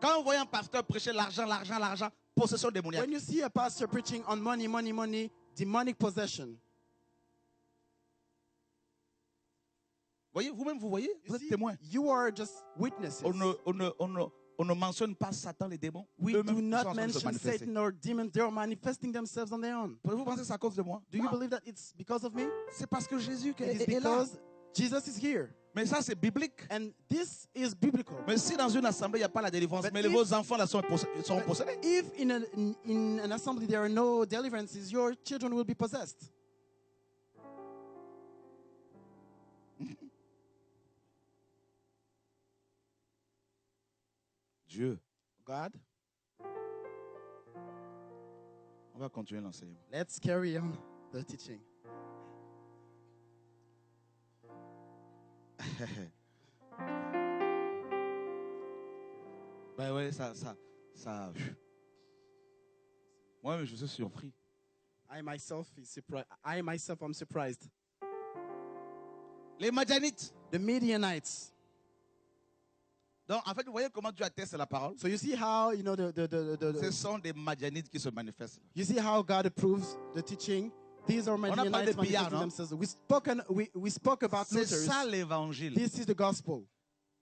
Quand vous voyez un pasteur prêcher l'argent, possession démoniaque. When you see a pastor preaching on money, demonic possession. Voyez, vous-même, vous voyez, vous You êtes see, témoin. you are just witnesses. On ne mentionne pas Satan, les démons. We Eux-mêmes, do ils sont not en train de se mention manifester. Satan or demons. They are manifesting themselves on their own. Pouvez-vous penser que c'est à cause de moi? Do you believe that it's because of me? C'est parce que Jésus It is est là. because Jesus is here. Mais ça, c'est biblique. And this is biblical. Mais si dans une assemblée, il n'y a pas la délivrance, But mais if- vos enfants là seront possédés. If in an assembly there are no deliverances, your children will be possessed. Dieu, God, on va continuer l'enseignement. let's carry on the teaching. Ben ouais, ça. Moi, je suis surpris. I myself am surprised. Les Madianites. The Midianites. Donc, en fait, vous voyez comment Dieu atteste la parole. So you see how Ce sont des Madianites qui se manifestent. you see how God approves the teaching. These are a parlé Midianites de pillard, manifesting non? themselves. We spoke about C'est Luther's. ça l'évangile. This is the gospel.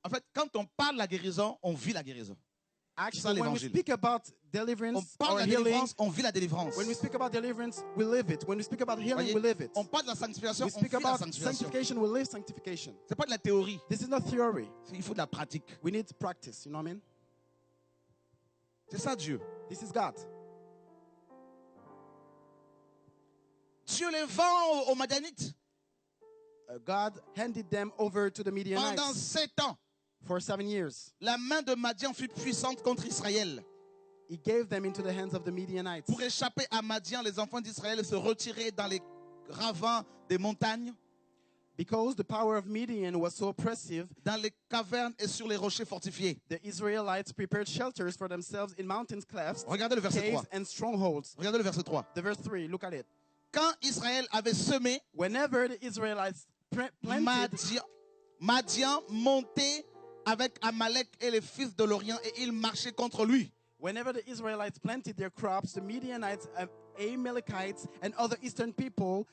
En fait, quand on parle de la guérison, on vit la guérison. Actually, when we l'évangile. speak about On deliverance parle or de la healing, délivrance, on vit la délivrance. when we speak about deliverance, we live it. When we speak about healing, Voyez, we live it. on parle de la sanctification, We on speak vit la about sanctification. sanctification, we live sanctification. C'est pas de la théorie, This is not theory. il faut de la pratique. We need practice, you know what I mean? C'est ça Dieu. This is God. Dieu les vend aux Madianites God handed them over to the pendant Midianites 7 ans. for 7 years. La main de Madian fut puissante contre Israël. He gave them into the hands of the Midianites. Pour échapper à Madian, les enfants d'Israël se retiraient dans les ravins des montagnes, Because the power of Midian was so oppressive, dans les cavernes et sur les rochers fortifiés. the Israelites prepared shelters for themselves in mountain clefts, Regardez le verset 3. caves, and strongholds. Regardez le verset 3. The verse 3, look at it. Quand Israël avait semé, Whenever the Israelites planted, Madian montait avec Amalek et les fils de l'Orient et ils marchaient contre lui. whenever the Israelites planted their crops, the Midianites, Amalekites, and other eastern people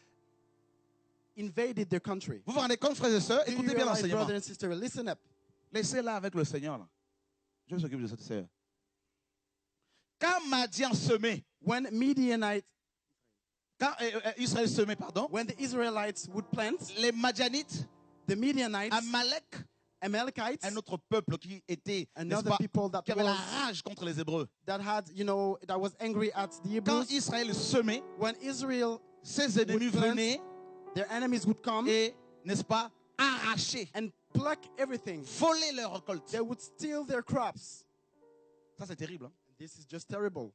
invaded their country. Vous vous rendez compte, frères et sœurs? Do you Écoutez bien realize, l'enseignement. brother and sister, listen up. Laissez-la avec le Seigneur. Là. Je s'occupe de cette sœur. Quand Madian semait, When Israël semait, pardon, when the Israelites would plant, les Madianites, the Midianites, Amalek, Amalekites, un autre peuple qui était, n'est-ce another pas, people qui avait la rage contre les Hébreux. that had, that was angry at the Quand Hebrews. Israël semait, When Israel, ses ennemis plant, venaient their enemies would come et, n'est-ce pas, arracher, and pluck everything. voler leur récolte. They would steal their crops. Ça, c'est terrible. Hein? This is just terrible.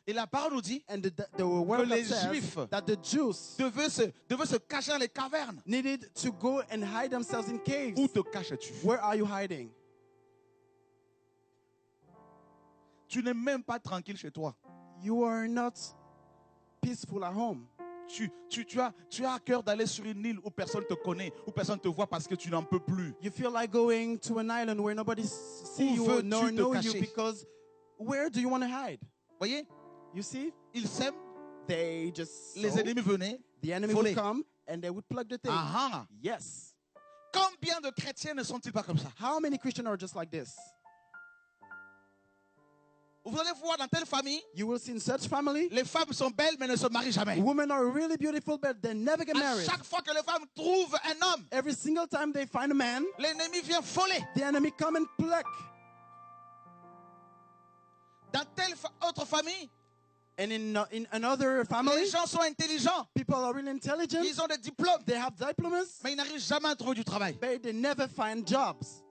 Et la parole nous dit And the word les says Juifs that the Jews devaient se cacher dans les cavernes. needed to go and hide themselves in caves. Où te caches-tu? Where are you hiding? Tu n'es même pas tranquille chez toi. You are not peaceful at home. Tu as à cœur d'aller sur une île où personne te connaît, où personne ne te voit parce que tu n'en peux plus. You feel like going to an island where nobody see Où you or veux-tu nor te know you cacher? because where do you want to hide? Voyez, You see? ils sèment, They just les sow. ennemis venaient. The enemy voler. would come and they would pluck the thing. Ah, Yes. combien de chrétiens ne sont-ils pas comme ça? How many Christians are just like this? Vous allez voir dans telle famille, You will see in such family, les femmes sont belles mais ne se marient jamais. women are really beautiful, but they never get À married. chaque fois que les femmes trouvent un homme, Every single time they find a man, l'ennemi vient voler. the enemy come and pluck. Dans telle autre famille, And in another family, les gens sont intelligents. people are really intelligent. Ils ont des diplômes, They have diplomas, mais ils n'arrivent jamais à trouver du travail. but they never find jobs.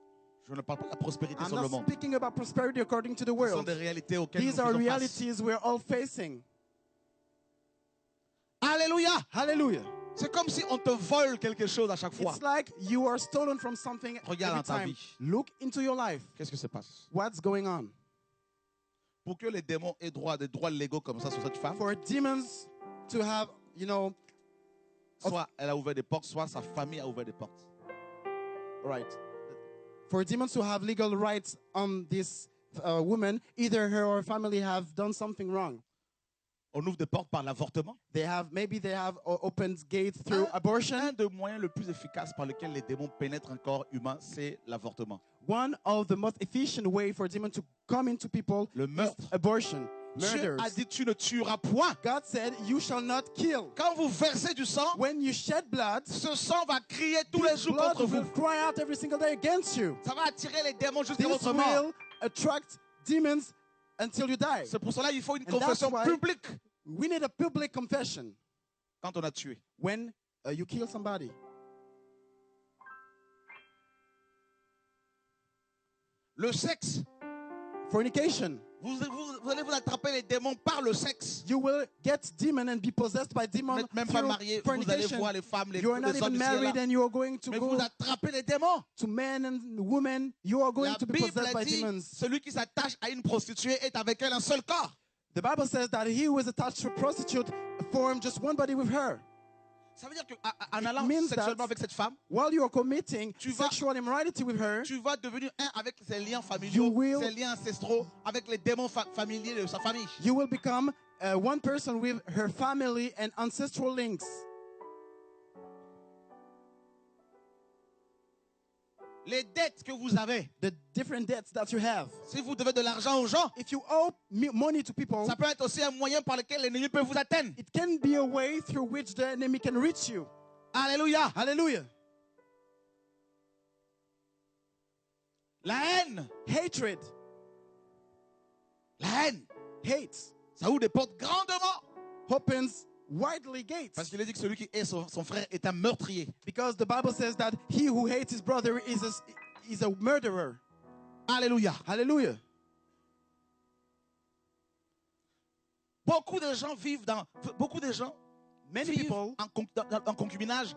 Je ne parle pas de la prospérité I'm sur le not monde. speaking about prosperity according to the Ce sont world. des réalités auxquelles These nous are faisons face. realities we're all facing. Alléluia. Hallelujah. C'est comme si on te vole quelque chose à chaque fois. It's like you are stolen from something Regarde every dans ta time. vie. Look into your life. Qu'est-ce qui se passe? What's going on? Pour que les démons aient des droits légaux comme ça sur cette femme, For demons to have, you know, soit elle a ouvert des portes, soit sa famille a ouvert des portes. right. For demons to have legal rights on this woman, either her or her family have done something wrong. On ouvre des portes par l'avortement. Maybe they have opened gates through abortion. Un des moyens le plus efficaces par lequel les démons pénètrent un corps humain, c'est l'avortement. One of the most efficient way for demons to come into people Le is meurtre. abortion. Dieu Murders. a dit tu ne tueras point. God said, you shall not kill. Quand vous versez du sang, When you shed blood, ce sang va crier tous les this jours blood contre vous. will cry out every single day against you. Ça va attirer les démons jusqu'à This votre mort. will attract demons until you die. C'est pour cela qu'il faut une And confession that's why- publique We need a public confession quand on a tué. when you kill somebody. Le sexe, Fornication. vous allez vous attraper les démons par le sexe. You will get demon and be possessed by Vous demon n'êtes même pas through marié, vous allez fornication. voir les femmes, les You are not les hommes even ici et là. married and you are going to Mais go vous attrapez les démons. to men and women. You are going La to be Bible possessed by dit, demons. celui qui s'attache à une prostituée est avec elle un seul corps. The Bible says that he who is attached to a prostitute formed just one body with her. Ça veut dire qu'en allant means sexuellement that- avec cette femme, While you are committing Tu vas- sexual immorality with her, tu vas devenir un avec ses liens You familiaux, will- ses liens ancestraux, avec les démons familiers de sa famille. you will become one person with her family and ancestral links. Les dettes que vous avez, The different debts that you have. si vous devez de l'argent aux gens, If you owe money to people, ça peut être aussi un moyen par lequel l'ennemi peut vous atteindre. it can be a way through which the enemy can reach you. Alléluia. Hallelujah. La haine, Hatred, la haine, hate, ça ouvre des portes grandement. opens widely gates. Parce qu'il est dit que celui qui hait son frère est un meurtrier. Because the Bible says that he who hates his brother is a murderer. Alléluia. Hallelujah. Beaucoup de gens Many vivent people, en concubinage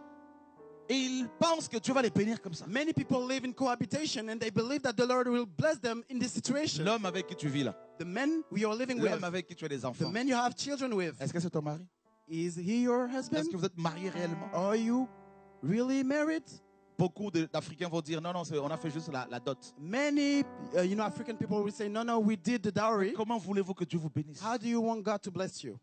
et ils pensent que Dieu va les bénir comme ça. many people live in cohabitation and they believe that the Lord will bless them in this situation. L'homme avec qui tu vis là, The men we are living with, l'homme avec qui tu as des the enfants, men you have children with, est-ce que c'est ton mari? is he your Est-ce husband? que vous êtes mariés réellement? Are you really married? Beaucoup d'Africains vont dire non, on a fait juste la dot. Many, African people will say, no, we did the dowry. Comment voulez-vous que Dieu vous bénisse? How do you want God to bless you?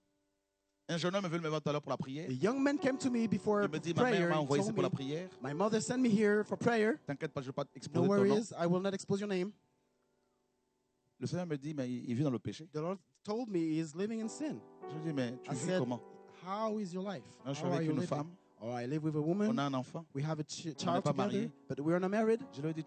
Un jeune homme est venu me voir tout à l'heure pour la prière. A young man came to me before Il me dit, ma mère prayer. m'a He envoyé ici told pour la me, prière. my mother sent me here for prayer. T'inquiète pas, je ne vais pas No exposer ton nom. worries, I will not expose your name. Le Seigneur me dit, mais il vit dans le péché. The Lord told me he is living in sin. Je lui dis, mais tu I vis said, comment? how is your life? Je suis How are avec you une living? femme, Oh, I live with a on woman. a un enfant. We have a On n'est child pas together, mariés. but we are not married. Je lui ai dit,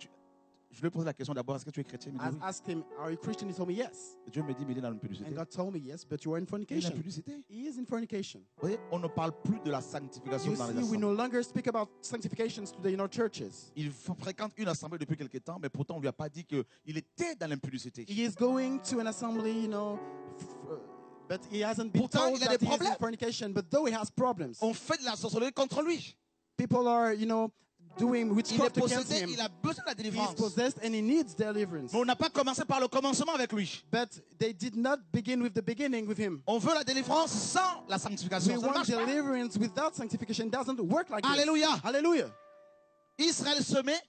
je lui ai posé la question d'abord, est-ce que tu es chrétien? Il I me dit oui. asked him, are you Christian? He told me yes. Et Dieu me dit, mais il est dans l'impudicité. And God told me yes, but you are in Il est dans fornication. l'impudicité. He is in fornication. Vous voyez, on ne parle plus de la sanctification You dans les see, we assemblées. no longer speak about sanctifications today in our churches. Il fréquente une assemblée depuis quelque temps, mais pourtant on ne lui a pas dit qu'il était dans l'impudicité. He is going to an assembly, but he hasn't been Pourtant, told il a that des he is in problèmes. fornication. But though he has problems, On fait de la sorcellerie contre lui. people are, doing Il est witchcraft against possédé, him. il a besoin de la He is délivrance. possessed and he needs deliverance. Mais on n'a pas commencé par le commencement avec lui. But they did not begin with the beginning with him. On veut la délivrance sans la sanctification. We Ça ne want marche pas. deliverance without sanctification. It doesn't work like this. Alléluia. Hallelujah. Israël semait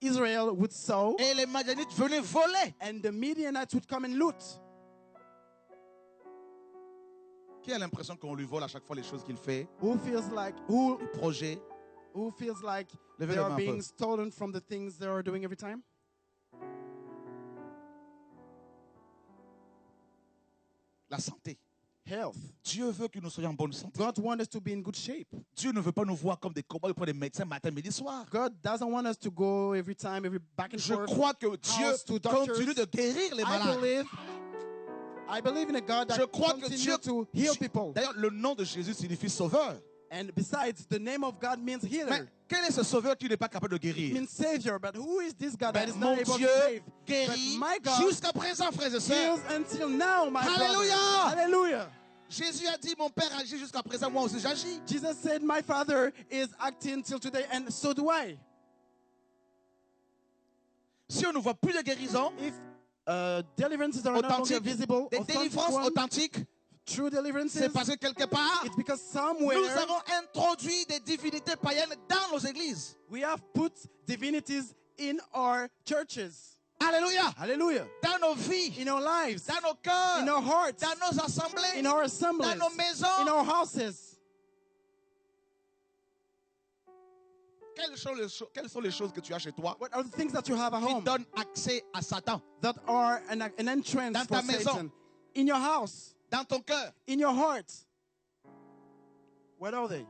Israel would sow, et les Madianites venaient voler. and the Midianites would come and loot. Qui a l'impression qu'on lui vole à chaque fois les choses qu'il fait, Who feels like who les projets? who feels like Levez they les are mains un being peu. stolen from the things they are doing every time? la santé. health. Dieu veut que nous soyons en bonne santé. God wants us to be in good shape. Dieu ne veut pas nous voir comme des cobayes auprès des médecins matin, midi, soir. God doesn't want us to go every time, back and Je forth. crois que Dieu house to doctors. continue de guérir les malades. I believe in a God Je that crois que continues Dieu... to heal people. D'ailleurs, le nom de Jésus signifie sauveur. And besides, the name of God means Mais healer. quel est ce sauveur qui n'est pas capable de It guérir? means savior. But who is this God that Ben, is mon not able Dieu to save? guérit But my God jusqu'à présent, frères et sœurs. heals until now, my Hallelujah. brother. Hallelujah. Jésus a dit, mon Père agit jusqu'à présent, moi aussi j'agis. Jesus said, my Father is acting till today, and so do I. Si on ne voit plus de guérison, If deliverances are no longer authentique, visible, des authentic délivrances one, authentiques, true deliverances, c'est parce que quelque part, it's because somewhere nous avons introduit des divinités païennes dans nos églises. we have put divinities in our churches. Alléluia. Hallelujah. Dans nos vies, In our lives, dans nos cœurs, in our hearts, dans nos assemblées, in our assemblies, dans nos maisons. in our houses. Quelles sont les choses que tu as chez toi What are the things that you have at qui home donnent accès à Satan? that are an entrance Dans for ta maison. Satan? In your house, Dans ton cœur? in your heart. What are they?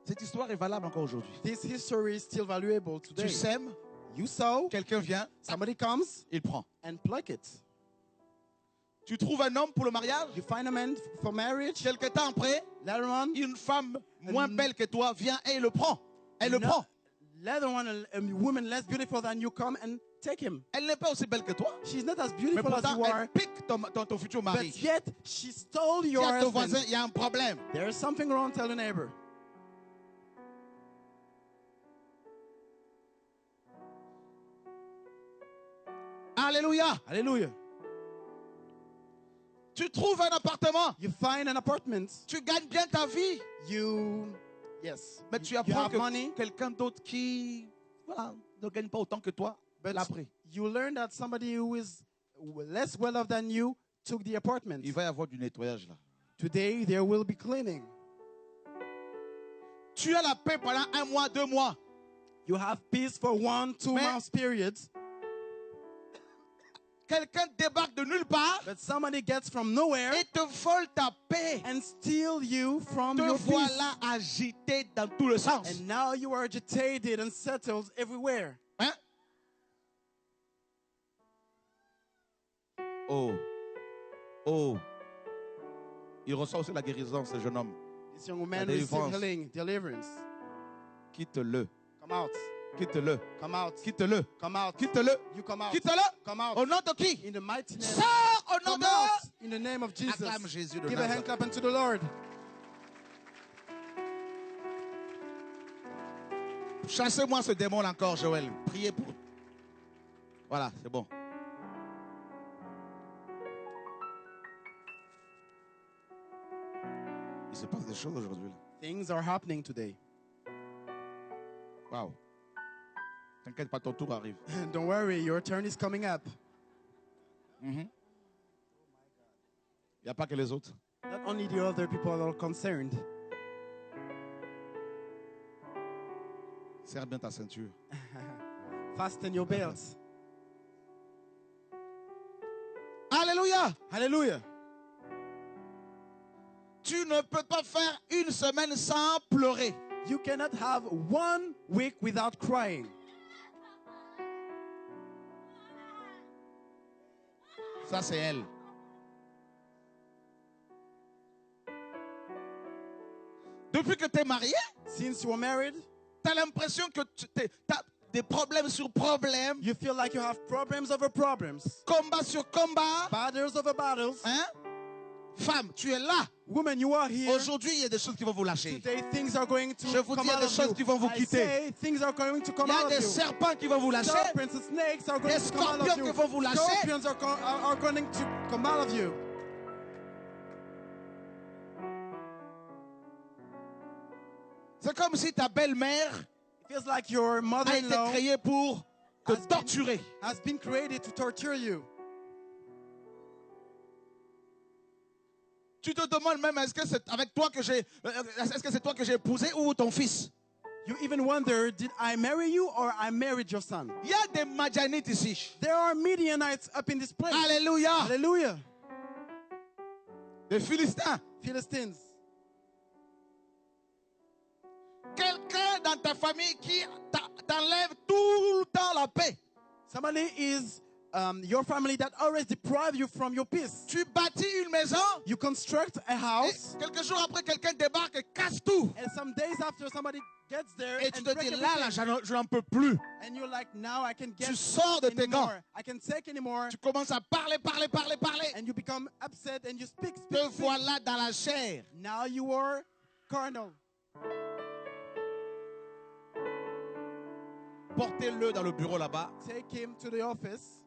Cette histoire est valable encore aujourd'hui. This history is still valuable today. Tu sèmes, You sow, quelqu'un vient, somebody comes il prend. and pluck it. Tu trouves un homme pour le mariage, You find a man for marriage. quelque temps après, Later on, une femme moins belle que toi vient et il le prend. Elle le prend. later on, a woman less beautiful than you come and take him. Elle n'est pas aussi belle que toi, She's not as mais beautiful as pourtant you are, elle pique ton futur mari. but yet she stole Dis your à ton husband. voisin, il y a un problème. There is something wrong. Tell the neighbor. Alléluia. Hallelujah. Tu trouves un appartement, You find an apartment. tu gagnes bien ta vie, Yes. mais tu you apprends have money, que quelqu'un d'autre qui voilà, ne gagne pas autant que toi but l'a pris. you learn that somebody who is less well off than you took the apartment. Il va y avoir du nettoyage là. Today there will be cleaning. Tu as la paix pendant 1 mois, 2 mois. You have peace for 1-2 Mais- months period, Quelqu'un débarque de nulle part but somebody gets from nowhere et te vole ta paix. and steal you from Te your peace. voilà agité dans tous les sens. And now you are agitated and settled everywhere. Hein? Oh. Oh. Il reçoit aussi la guérison, ce jeune homme. This young man La received délivrance. healing, deliverance. Quitte-le. Come out. Quitte-le. Come out. Quitte-le. Come out. Quitte-le. You come out. Quitte-le. Come out. Au nom de qui? In the mighty name. Sors au nom Come de... out. In the name of Jesus. Acclame Jésus de Give a hand Nazareth. clap unto the Lord. Chassez-moi ce démon encore, Joël. Priez pour... Voilà, c'est bon. Il se passe des choses aujourd'hui. là. Things are happening today. Waouh. T'inquiète pas, ton tour arrive. Don't worry, your turn is coming up. Il n'y a pas que les autres. Not only the other people are concerned. Serre bien ta ceinture. Fasten your belts. Alléluia. Hallelujah. Tu ne peux pas faire une semaine sans pleurer. You cannot have 1 week without crying. Ça, c'est elle. Depuis que tu es marié, Since you are married, tu as l'impression que tu as des problèmes sur problèmes, you feel like you have problems over problems, combat sur combat. battles over battles. Hein? Femme, tu es là. Woman, you are here. Aujourd'hui, il y a des choses qui vont vous lâcher. Today, things are going to Je vous come dis, il y a out des of choses you. qui vont vous I quitter. say, things are going to Il come y a out of des you. serpents qui vont vous lâcher. Serpents and snakes are going Des to come out of scorpions you. qui vont vous lâcher. Scorpions are going to come out of you. C'est comme si ta belle-mère It feels like your a été mother-in-law créée pour te torturer. has been created to torture you. Tu te demandes même, est-ce que c'est avec toi que est-ce que c'est toi que j'ai épousé ou ton fils? You even wonder, did I marry you or I married your son? Il y a des Madianites ici. There are Midianites up in this place. Alléluia. Hallelujah. Des Philistins. Philistines. Quelqu'un dans ta famille qui t'enlève tout le temps la paix. Somebody is your family that always deprive you from your peace. Tu bâtis une maison. You construct a house. Et quelques jours après, quelqu'un débarque et casse tout. And some days after, somebody gets there Et tu and te break dis, là, everything. je n'en peux plus. And you're like, now I can get Tu sors de tes gants. anymore. I can take anymore. Tu commences à parler. And you become upset and you speak. Te voilà dans la chair. Now you are carnal. Portez-le dans le bureau là-bas. Take him to the office.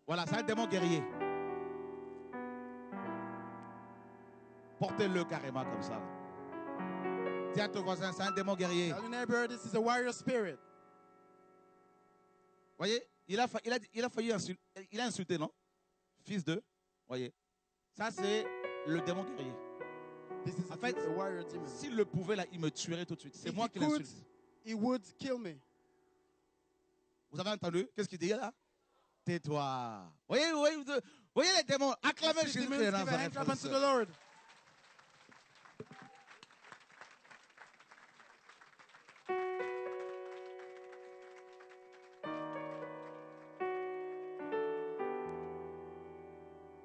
Voilà, c'est un démon guerrier. Portez-le carrément comme ça. Dis à ton voisin, c'est un démon guerrier. Tell your neighbor, this is a warrior spirit. Voyez, il a failli insulter, il a insulté, non? Fils de, voyez. Ça, c'est le démon guerrier. This is En fait, a warrior demon. s'il le pouvait, là, il me tuerait tout de suite. C'est If moi he qui could, l'insulte. he would kill me. Vous avez entendu? Qu'est-ce qu'il dit là? Tais-toi. Voyez les démons. Acclamez These Jésus demons, de give a Nazareth. hand clap frères et unto the sœurs. Lord.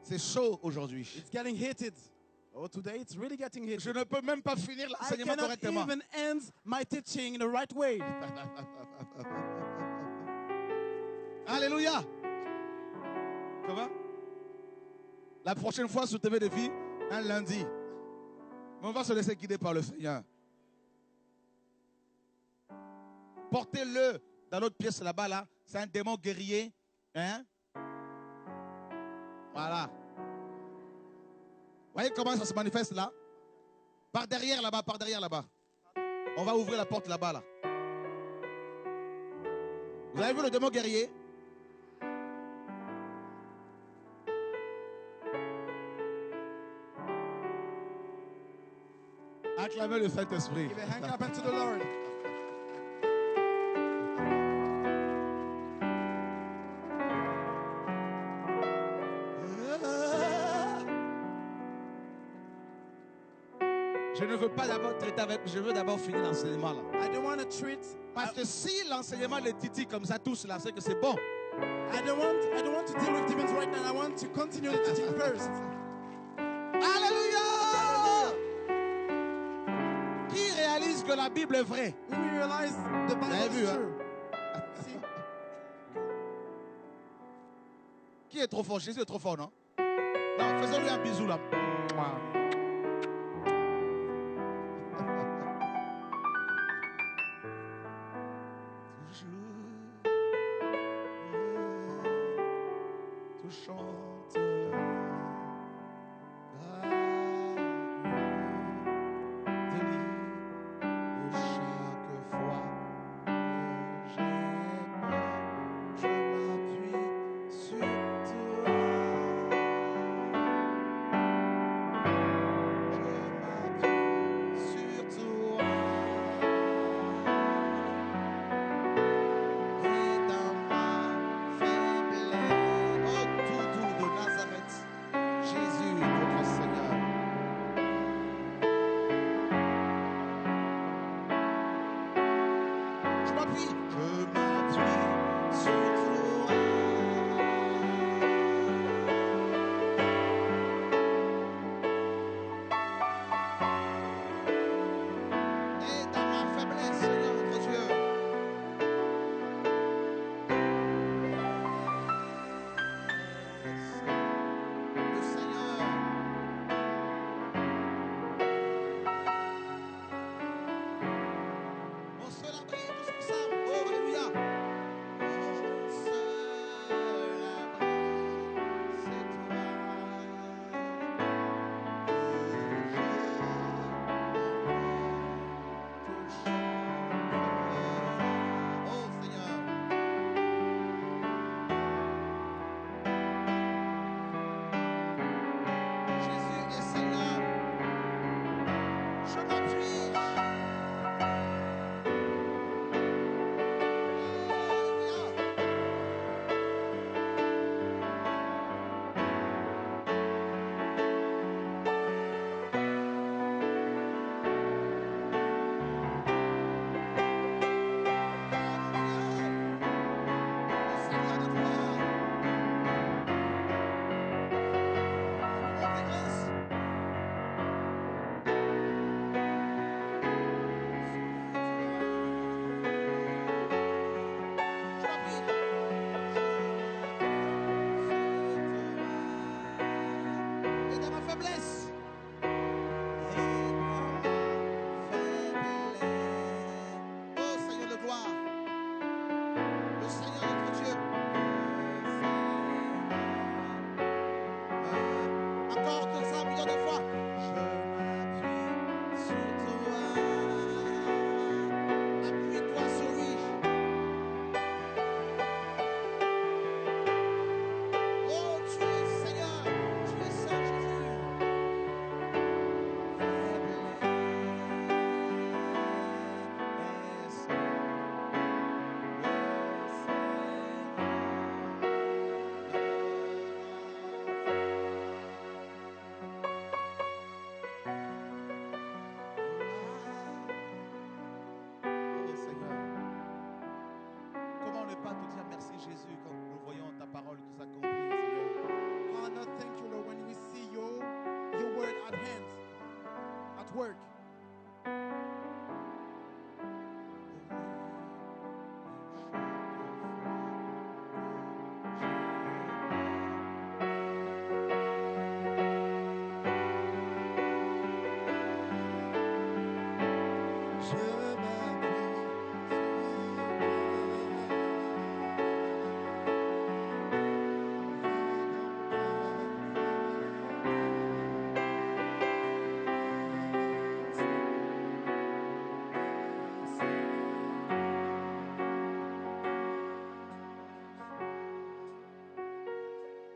C'est chaud aujourd'hui. It's getting heated. Oh, today it's really getting heated. Je ne peux même pas finir I l'enseignement cannot correctement. even end my teaching in the right way. Alléluia. Comment? La prochaine fois, sur TV Défi, un lundi. Mais on va se laisser guider par le Seigneur. Portez-le dans l'autre pièce là-bas, là. C'est un démon guerrier. Hein? Voilà. Voyez comment ça se manifeste là? Par derrière là-bas, par derrière là-bas. On va ouvrir la porte là-bas, là. Vous avez vu le démon guerrier? Acclamez le Saint-Esprit. Give a hand clap unto the Lord. Je ne veux pas d'abord traiter avec, je veux d'abord finir l'enseignement là. I don't want to treat. Parce que si l'enseignement les titille comme ça tous là, c'est que c'est bon. I don't want to deal with demons right now. I want to continue the teaching first. Alléluia! Qui réalise que la Bible est vraie? When we realize the Vous avez Bible vu, is hein? true. See? Qui est trop fort? Jésus est trop fort, non? Non, faisons-lui un bisou là. Tout chante chaque fois que j'ai peur, je m'appuie sur toi. et dans ma faiblesse. Oh Seigneur de gloire, le Seigneur notre Dieu. Encore que ça, un million de fois. Je m'appuie sur toi. Appuie-toi sur lui. Oh, tu es Seigneur, tu es Saint Jésus. Oh Seigneur, comment ne pas te dire merci Jésus quand nous voyons ta parole qui s'accomplit, Seigneur. How not thank you, Lord, when we see your word at hand, at work. Je m'appuie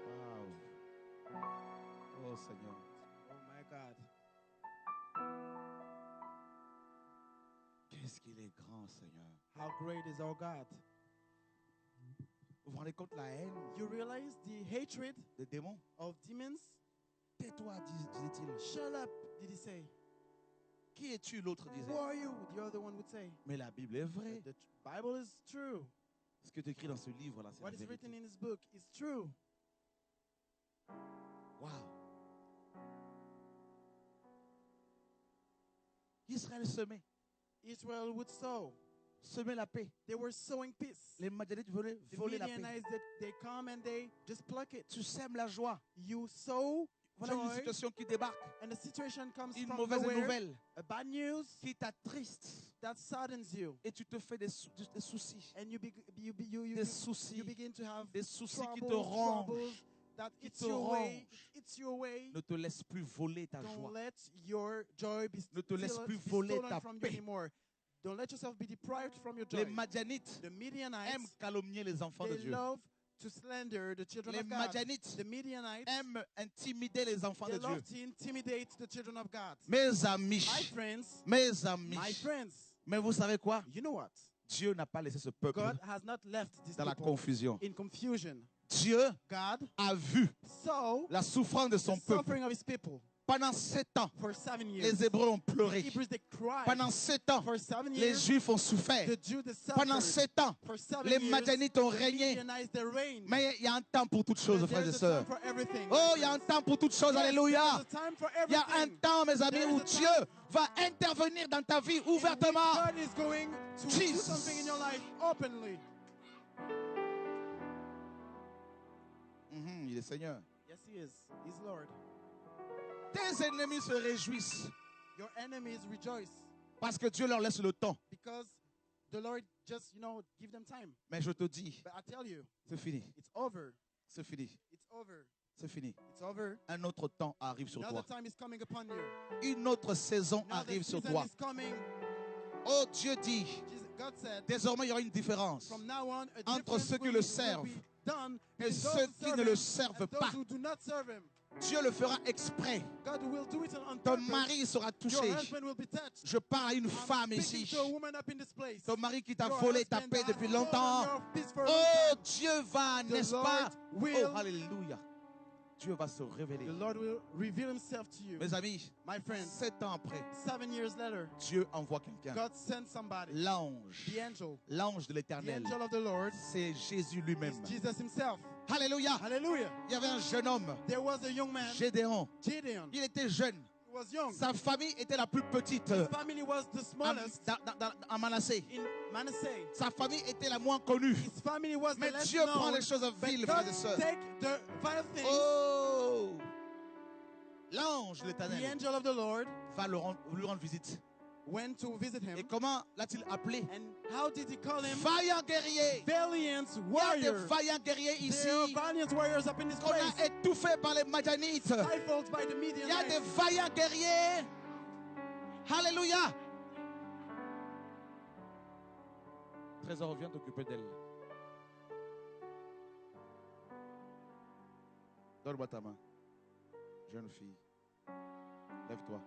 Wow. Oh Seigneur. Oh my God. Qu'est-ce qu'il est grand, Seigneur. How great is our God. Vous vous rendez compte la haine You realize the hatred des démons? of demons? Tais-toi, disait-il. Shut up, did he say. Qui es-tu? L'autre disait. Who are you? The other one would say. Mais la Bible est vraie. The Bible is true. Ce que tu écris dans ce livre-là, c'est la What is vérité. written in this book is true. Wow. Israël semait. Israel would sow. Semait la paix. They were sowing peace. Les Madianites voulaient The voler la paix. Midianites, they come and they just pluck it. Tu sèmes la joie. You sow Voilà une joy, situation qui débarque. and the situation comes Une from mauvaise nowhere. nouvelle A bad news qui t'attriste. that saddens you, Et tu te fais des soucis. and you Des soucis. begin to have Des soucis qui te troubles rongent. that Qui it's te your way. rongent. It's your way. Ne te laisse plus voler ta Don't joie. let your joy be Ne te laisse still- plus be voler stolen ta from you paix. anymore. Don't let yourself be deprived from your Les joy. Madianites The Midianites, aiment calomnier les enfants de they Dieu. love to slander the children Les of God. Madianites The Midianites, aiment intimider les enfants they de Dieu. love to intimidate the children of God. Mes amis, My friends, mes amis. my friends, Mais vous savez quoi? you know what? Dieu n'a pas laissé ce peuple God has not left this dans la people confusion. in confusion. Dieu God a vu saw la souffrance de the son peuple. suffering of his people Pendant 7 ans, for 7 years. les Hébreux ont pleuré. The Hebrews, they cried. Pendant 7 ans, For 7 les years, Juifs ont souffert. the Jews, they Pendant suffered. 7 ans, For 7 les years, Madianites ont the régné. Midianites, they reigned. Mais il y a un temps pour toutes choses, But frères et there's a time sœurs. for everything. Oh, il y a un temps pour toutes choses, Yes, alléluia. there's a time for Il y a un everything. temps, mes amis, There où is a time Dieu va intervenir dans ta vie ouvertement. God is going to do Jesus. something in your life openly. Il est Seigneur. Yes, he is. He's Lord. Tes ennemis se réjouissent Your enemies rejoice parce que Dieu leur laisse le temps. because the Lord just, give them time. Mais je te dis, But I tell you, c'est fini, it's over. c'est fini, It's over. c'est fini. It's over. Un autre temps arrive sur Another toi. time is coming upon you. Une autre saison Another arrive sur season toi. is coming. Oh, Dieu dit, God said, désormais il y aura une différence from now on, a entre difference ceux qui will le be servent done et between those ceux who qui serve ne le him servent and those pas. who do not serve him. Dieu le fera exprès. God will do it on Ton purpose. mari sera Your touché. husband will be touched. Je parle à une I'm femme speaking ici. to a woman up in this place. Ton mari qui t'a Your volé husband ta paix that depuis has longtemps. stolen your peace for a long Oh, time. Dieu va, The n'est-ce Lord pas? will- Oh, alléluia. Dieu va se révéler. The Lord will reveal himself to you. Mes amis, My friends, 7 ans après, 7 years later, Dieu envoie quelqu'un. God sent somebody. L'ange. The angel. L'ange de The l'Éternel. angel of the Lord C'est Jésus lui-même. is Jesus himself. Alléluia. Hallelujah. Il y avait un jeune homme, There was a young man, Gédéon. Gideon. Il était jeune. He was young. Sa famille était la plus petite His family was the en, smallest en Manassé. in Manasseh. Sa famille était la moins connue. His family was Mais the less Dieu prend known. les choses But viles, God frères et sœurs. take the vile things. Oh! L'ange de the l'Éternel angel of the Lord va lui rendre visite. went to visit Et him. comment l'a-t-il appelé? And how did he call him? Vaillant guerrier. Valiant Il y a des warrior. vaillants guerriers ici There are valiant warriors up in this qu'on place. a étouffés par les Madianites. Stifled by the Il y a des Midianites. vaillants guerriers. Alléluia. Trésor, viens t'occuper d'elle. Donne-moi ta main. Jeune fille. Lève-toi.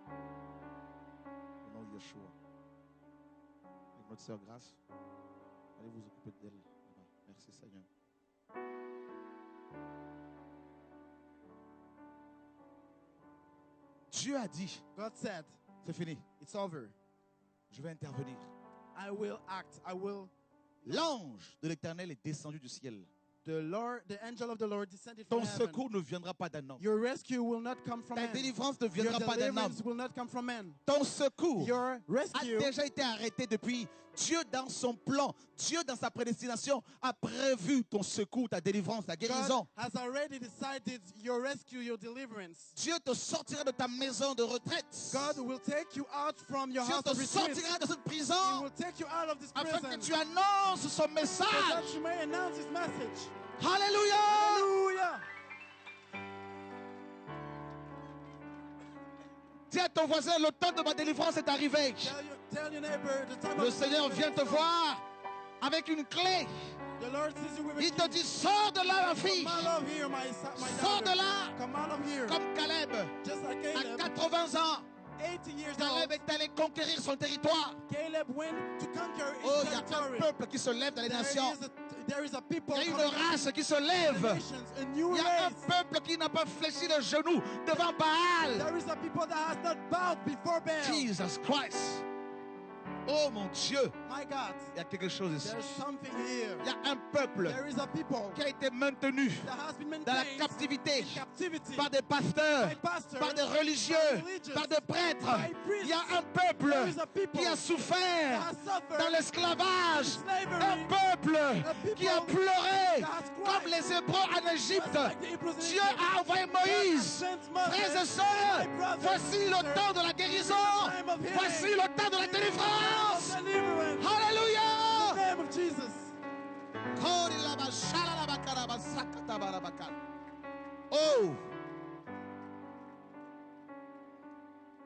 Au nom de Yeshua. Avec notre sœur Grâce, allez vous occuper d'elle. Là-bas. Merci Seigneur. Dieu a dit, God said, c'est fini, it's over. je vais intervenir. I will act. L'ange de l'Éternel est descendu du ciel. The angel of the Lord descended Ton from heaven. secours ne viendra pas d'un homme. Your rescue will not come from Ta man. délivrance ne Your viendra pas d'un homme. deliverance will not come from man. Ton secours Your a rescue déjà été arrêté depuis. Dieu dans son plan, Dieu dans sa prédestination a prévu ton secours, ta délivrance, ta guérison. God has already decided your rescue, your deliverance. Dieu te sortira de ta maison de retraite. God will take you out from your Dieu house te of retreat. sortira de cette He prison will take you out of this afin prison que tu annonces son so message. that you may announce his message. Alléluia. Hallelujah. Dis à ton voisin, le temps de ma délivrance est arrivé. Tell your neighbor the time Le of Seigneur deliverance vient te is come. voir avec une clé. The Lord sees you with a Il te key. dit, sors de là, ma fille. Come out of here, my Sors de daughter. là. Come out of here. Comme Caleb, Just like à Caleb, 80 ans, 80 years Caleb old, est allé conquérir son territoire. Caleb went to conquer his Oh, il y a un territory. peuple qui se lève dans les nations. There is a people Il y a une coming race qui se from the lève. nations, a new Il y a un race. peuple qui n'a pas fléchi le genou devant Baal. There is a people that has not bowed before Baal. Jesus Christ. Oh mon Dieu, My God, il y a quelque chose ici. there's something here. Il y a un peuple There is a people qui a été maintenu that has been dans la maintained captivité in captivity par des pasteurs, by pastors, par des religieux, by religious, par des prêtres. by priests. Il y a un peuple There is a people qui a souffert that has suffered dans l'esclavage. in slavery. Un peuple people qui a pleuré that has cried. comme les Hébreux en Égypte. Just like the Hebrews in Dieu Egypt. a envoyé God has Moïse. sent Moses. Frères et sœurs, My brothers voici and le sisters, temps de la guérison. time of healing. Voici le temps de la délivrance. Deliverance. In Alléluia. the name of Jesus. Oh,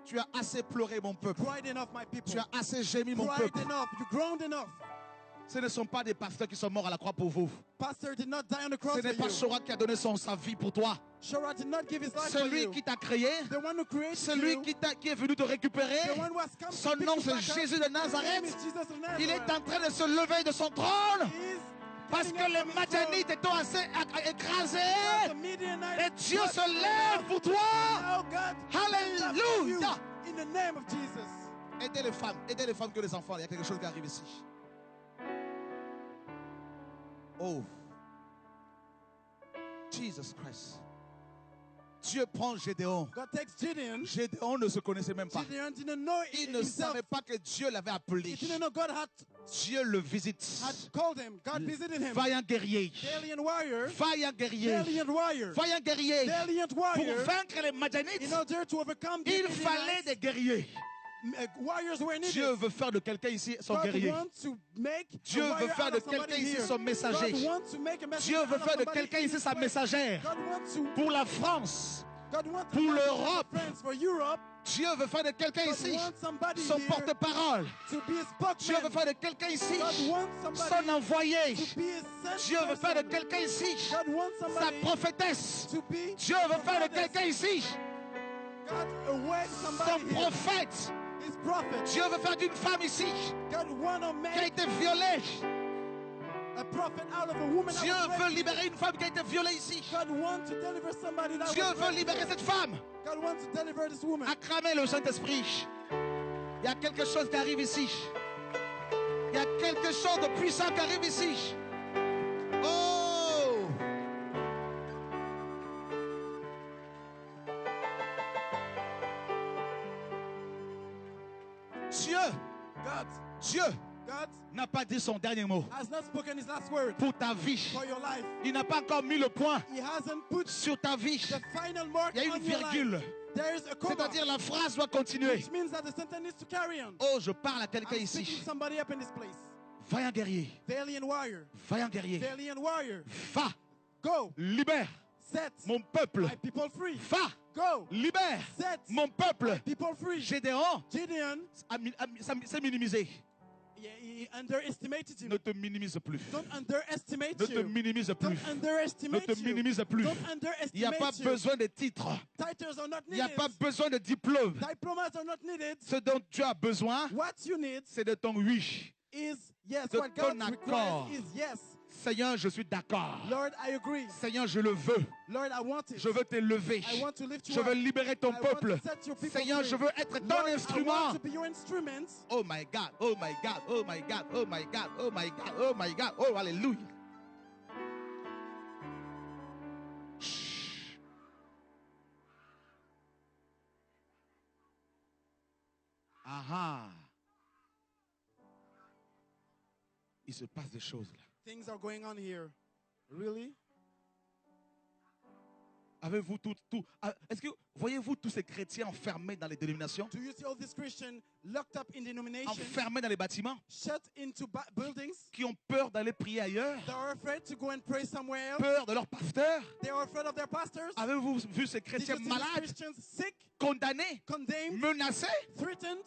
tu as assez pleuré, mon peuple. Cried enough, my people. Tu as assez gémi, mon Cried peuple. enough. You groaned enough. Ce ne sont pas des pasteurs qui sont morts à la croix pour vous. Pastor did not die on the cross Ce for n'est pas you. Shora qui a donné sa vie pour toi. Shora did not give his life for Celui you. qui t'a créé, The one who created celui you, qui est venu te récupérer, the one who has come son to pick nom you c'est back up, Jésus de his name is Nazareth. Jesus of Nazareth. Il est en train de se lever de son trône He is parce getting que up les from his Madianites étaient assez throne. écrasés. The Midianites Et Dieu crushed se them. lève pour toi. Now God Alléluia. you in the name of Jesus. Aidez les femmes que les enfants. Il y a quelque chose qui arrive ici. Oh, Jesus Christ. Dieu prend Gédéon. God takes Gideon. Gédéon ne se connaissait même pas. Gideon didn't know Il ne himself. savait pas que Dieu l'avait appelé. He didn't know God had Dieu le visite. called him. God visited him. Vaillant guerrier. Valiant warrior. Vaillant guerrier. Valiant warrior. Vaillant guerrier. Valiant Pour warrior. vaincre les Madianites, In order to overcome the il fallait des guerriers. warriors were needed. Dieu veut faire de quelqu'un ici son God guerrier. wants to make Dieu a veut warrior faire out de of somebody quelqu'un ici here. son messager. God wants to make a messenger Dieu veut out of faire de somebody quelqu'un in ici this sa place. messagère. God wants to Pour la France, God wants pour to make l'Europe. friends for Europe. Dieu veut faire de quelqu'un God ici wants somebody son here porte-parole. to be his Dieu veut spokesman. faire de quelqu'un ici God wants son somebody envoyé. to be his sent Dieu veut faire de person. quelqu'un ici God wants sa somebody prophétesse. to be Dieu veut faire de prophetess. quelqu'un ici God await son somebody here, prophète. his prophet. Dieu veut faire d'une femme ici God wants to qui a make été violée. a prophet out of a woman that Dieu was veut raped. libérer une femme qui a été violée ici. God wants to deliver somebody that Dieu was veut raped. libérer cette femme. God wants to deliver this woman. Acclamez le Saint-Esprit. Il y a quelque chose qui arrive ici. Il y a quelque chose de puissant qui arrive ici. Oh! Dieu, God, Dieu God n'a pas dit son dernier mot has not spoken his last word pour ta vie. for your life. Il n'a pas encore mis le point He hasn't put sur ta vie. the final mark Il y a on une your life. virgule. There is a comma, C'est-à-dire la phrase doit continuer. which means that the sentence needs to carry on. Oh, je parle à quelqu'un I'm speaking ici. to somebody up in this place. Vaillant guerrier. Valiant warrior. Vaillant guerrier. Valiant warrior. Va. Go. Libère Set mon peuple. my people free. Va. Go. Libère Set mon peuple. people free. Gédéon Gideon, s'est minimisé. he underestimated him. Ne te minimise plus. Don't underestimate Ne te you. minimise plus. Don't Ne underestimate te you. minimise plus. Don't Il n'y a pas underestimate you. besoin de titres. Titles are not Il n'y a needed. pas besoin de diplôme. Diplomas are not needed. Ce dont tu as besoin, What you need c'est de ton oui. is yes. De What God ton accord. requires is yes. Seigneur, je suis d'accord. Lord, I agree. Seigneur, je le veux. Lord, I want it. Je veux t'élever. I want to lift you Je veux up. libérer ton I peuple. want to set your people Seigneur, free. je veux être ton Lord, I instrument. want to be your instrument. Oh my God, oh my God, oh my God, oh my God, oh my God, oh my God, oh hallelujah. Chut. Ah. Il se passe des choses là. Things are going on here. Really? Avez-vous est-ce que voyez-vous tous ces chrétiens enfermés dans les dénominations, Do you see all these Christians locked up in denominations, enfermés dans les bâtiments, shut into buildings? qui ont peur d'aller prier ailleurs, They are afraid to go and pray somewhere else. peur de leur pasteur? They are afraid of their pastors. Avez-vous vu ces Did you chrétiens see these malades, Christians sick, condamnés, condemned, menacés? threatened?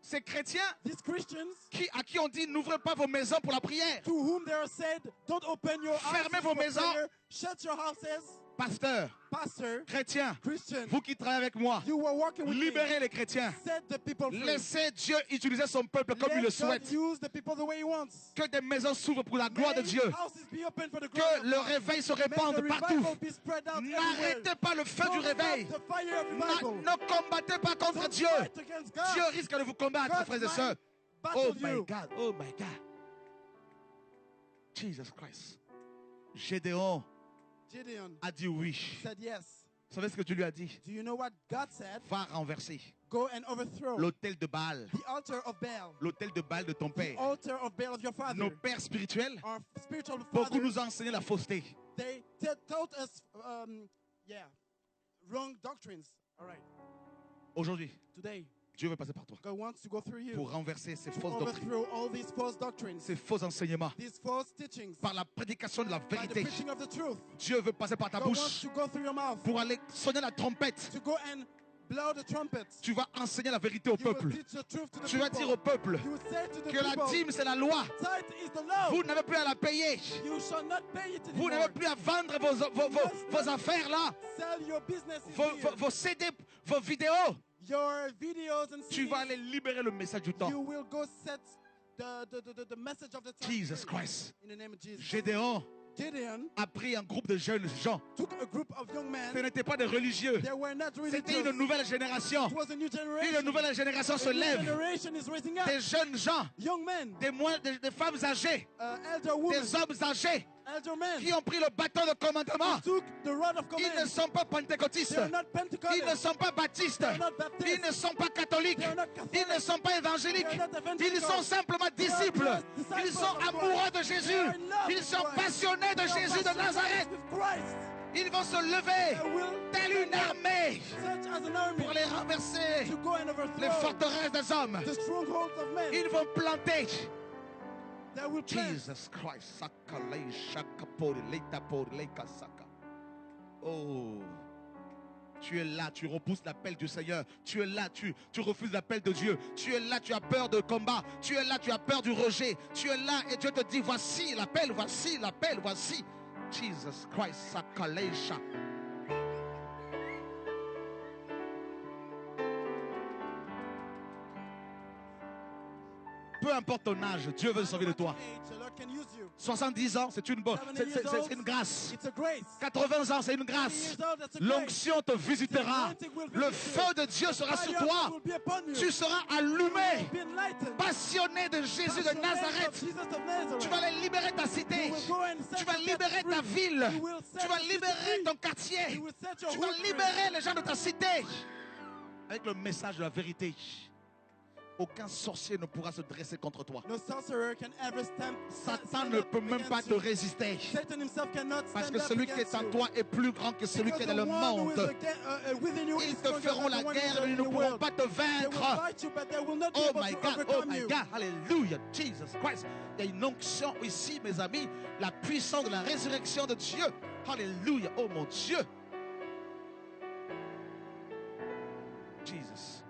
Ces chrétiens These Christians à qui on dit n'ouvrez pas vos maisons pour la prière. to whom they are said, don't open your Fermez houses vos for maisons. prayer, shut your houses. Pasteur, Pastor, chrétien, Christian, vous qui travaillez avec moi, you were working with libérez me. les chrétiens. Set the people free. Laissez Dieu utiliser son peuple comme il le Let God souhaite. use the people the way he wants. Que des maisons s'ouvrent pour la gloire de May Dieu. houses be open for the glory Que of le God. réveil se May the répande partout. revival be spread out everywhere. N'arrêtez pas le feu du Don't réveil. stop the fire of revival. Ne combattez pas contre Don't Dieu. fight against God. Dieu risque de vous combattre, God frères et might sœurs. battle Oh my you. God, oh my God. Jesus Christ. Gédéon Gideon a dit oui. said yes. Vous savez ce que Dieu lui a dit? Do you know what God said? Va renverser Go and overthrow l'autel de Baal. the altar of Baal. L'autel de Baal de ton The père. altar of Baal of your father. Nos pères spirituels, Our spiritual beaucoup fathers, nous ont enseigné la fausseté. they taught us wrong doctrines. All right. Aujourd'hui, Today, Dieu veut passer par toi God wants to go through you pour renverser ces to fausses doctrines, overthrow all these false doctrines, ces faux enseignements. these false teachings, Par la prédication de la by the vérité, preaching of the truth. Dieu veut passer par ta God wants bouche to go through your mouth, pour aller sonner la trompette. to go and blow the trumpet. Tu vas enseigner la vérité au You will peuple. teach the truth to the Tu vas dire people. au peuple You will say to the que la people, dîme, c'est la loi. tithe is the law. Vous n'avez plus à la payer. You shall not pay it Vous anymore. n'avez plus à vendre vos affaires là, Sell your business in vos, here. vos, vos CD, vos vidéos. Your videos and Tu CDs. vas aller libérer le message du temps. You will go set the message of the time Jesus free. Christ. In the name of Jesus. Gédéon Gideon a pris un groupe de jeunes gens. took a group of young Ce men. n'étaient pas des religieux. They were not C'était religious. une nouvelle génération. It was a new generation. Une nouvelle génération se A new lève. generation is raising up. Des jeunes gens, Young men, des femmes âgées, elder women, des hommes âgés elder men, qui ont pris le bâton de commandement. took the rod of Ils ne command. sont pas pentecôtistes. They are not Ils ne Pentecostal. sont pas baptistes. They are not Baptist. Ils ne sont pas catholiques. They are not Catholic. Ils ne sont pas évangéliques. They are not evangelical. Ils sont simplement They are disciples. just disciples Ils sont of Christ. amoureux de They Jésus. are in love Ils with sont Christ. passionnés de They are Jésus de passionate Nazareth. with Christ. Ils vont se lever They will telle une armée such as an army pour les renverser. to go and Les overthrow forteresses des hommes. the strongholds of men. Ils vont planter. They will plant. Jesus Christ. Sakalei shakapori leitapori leikasaka. Oh. Tu es là, tu repousses l'appel du Seigneur. Tu es là, tu refuses l'appel de Dieu. Tu es là, tu as peur de combat. Tu es là, tu as peur du rejet. Tu es là et Dieu te dit, voici l'appel, voici l'appel, voici. Jesus Christ, Sakaleisha. Peu importe ton âge, Dieu veut se sauver de toi. The Lord can use you. 70 ans, c'est une bonne, 70 years old, c'est une grâce. It's a grace. 80 ans, c'est une grâce. 80 years old, that's a grace. L'onction te visitera. Le feu de Dieu sera sur Fire toi. will be upon you. Tu seras allumé, Be enlightened. passionné de Jésus de Passionate of Nazareth. Jesus of Nazareth. Tu vas aller libérer ta cité. You will go and set Tu vas your libérer captives ta free. ville. You will set Tu vas your city libérer free. ton quartier. You will set your Tu vas hood free. libérer les gens de ta cité avec le message de la vérité. Aucun sorcier ne pourra se dresser contre toi. No sorcerer can ever stand Satan ne peut même pas against te you. résister. Satan himself cannot Parce stand que up celui qui against est en you. toi est plus grand que celui qui est Because dans le the one who monde. is within you Ils is te stronger feront than la the one guerre, who is ils in ne the pourront world. pas te They will vaincre. fight you, but they will not be Oh able my to God, oh overcome my you. God, hallelujah, Jesus Christ. Il y a une onction ici, mes amis, la puissance de la résurrection de Dieu. Alléluia, oh mon Dieu. Jesus,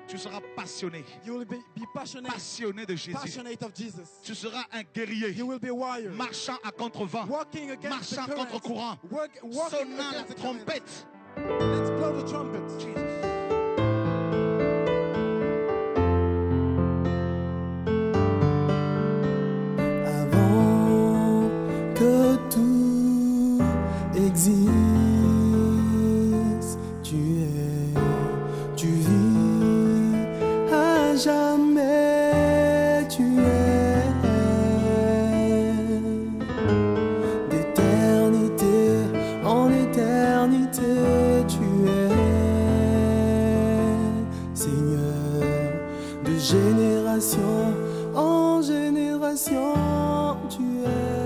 tu seras passionné, You will be passionate, passionné de Jésus. passionate of Jesus. Tu seras un guerrier, You will be a warrior, marchant à contre-vent, walking against the marchant current, contre-courant, walking sonnant la against the current. trompette. Let's blow the trumpet. Jesus. Avant que tout existe, tu es, tu vis à jamais, tu es d'éternité en éternité, tu es Seigneur, de génération en génération, tu es.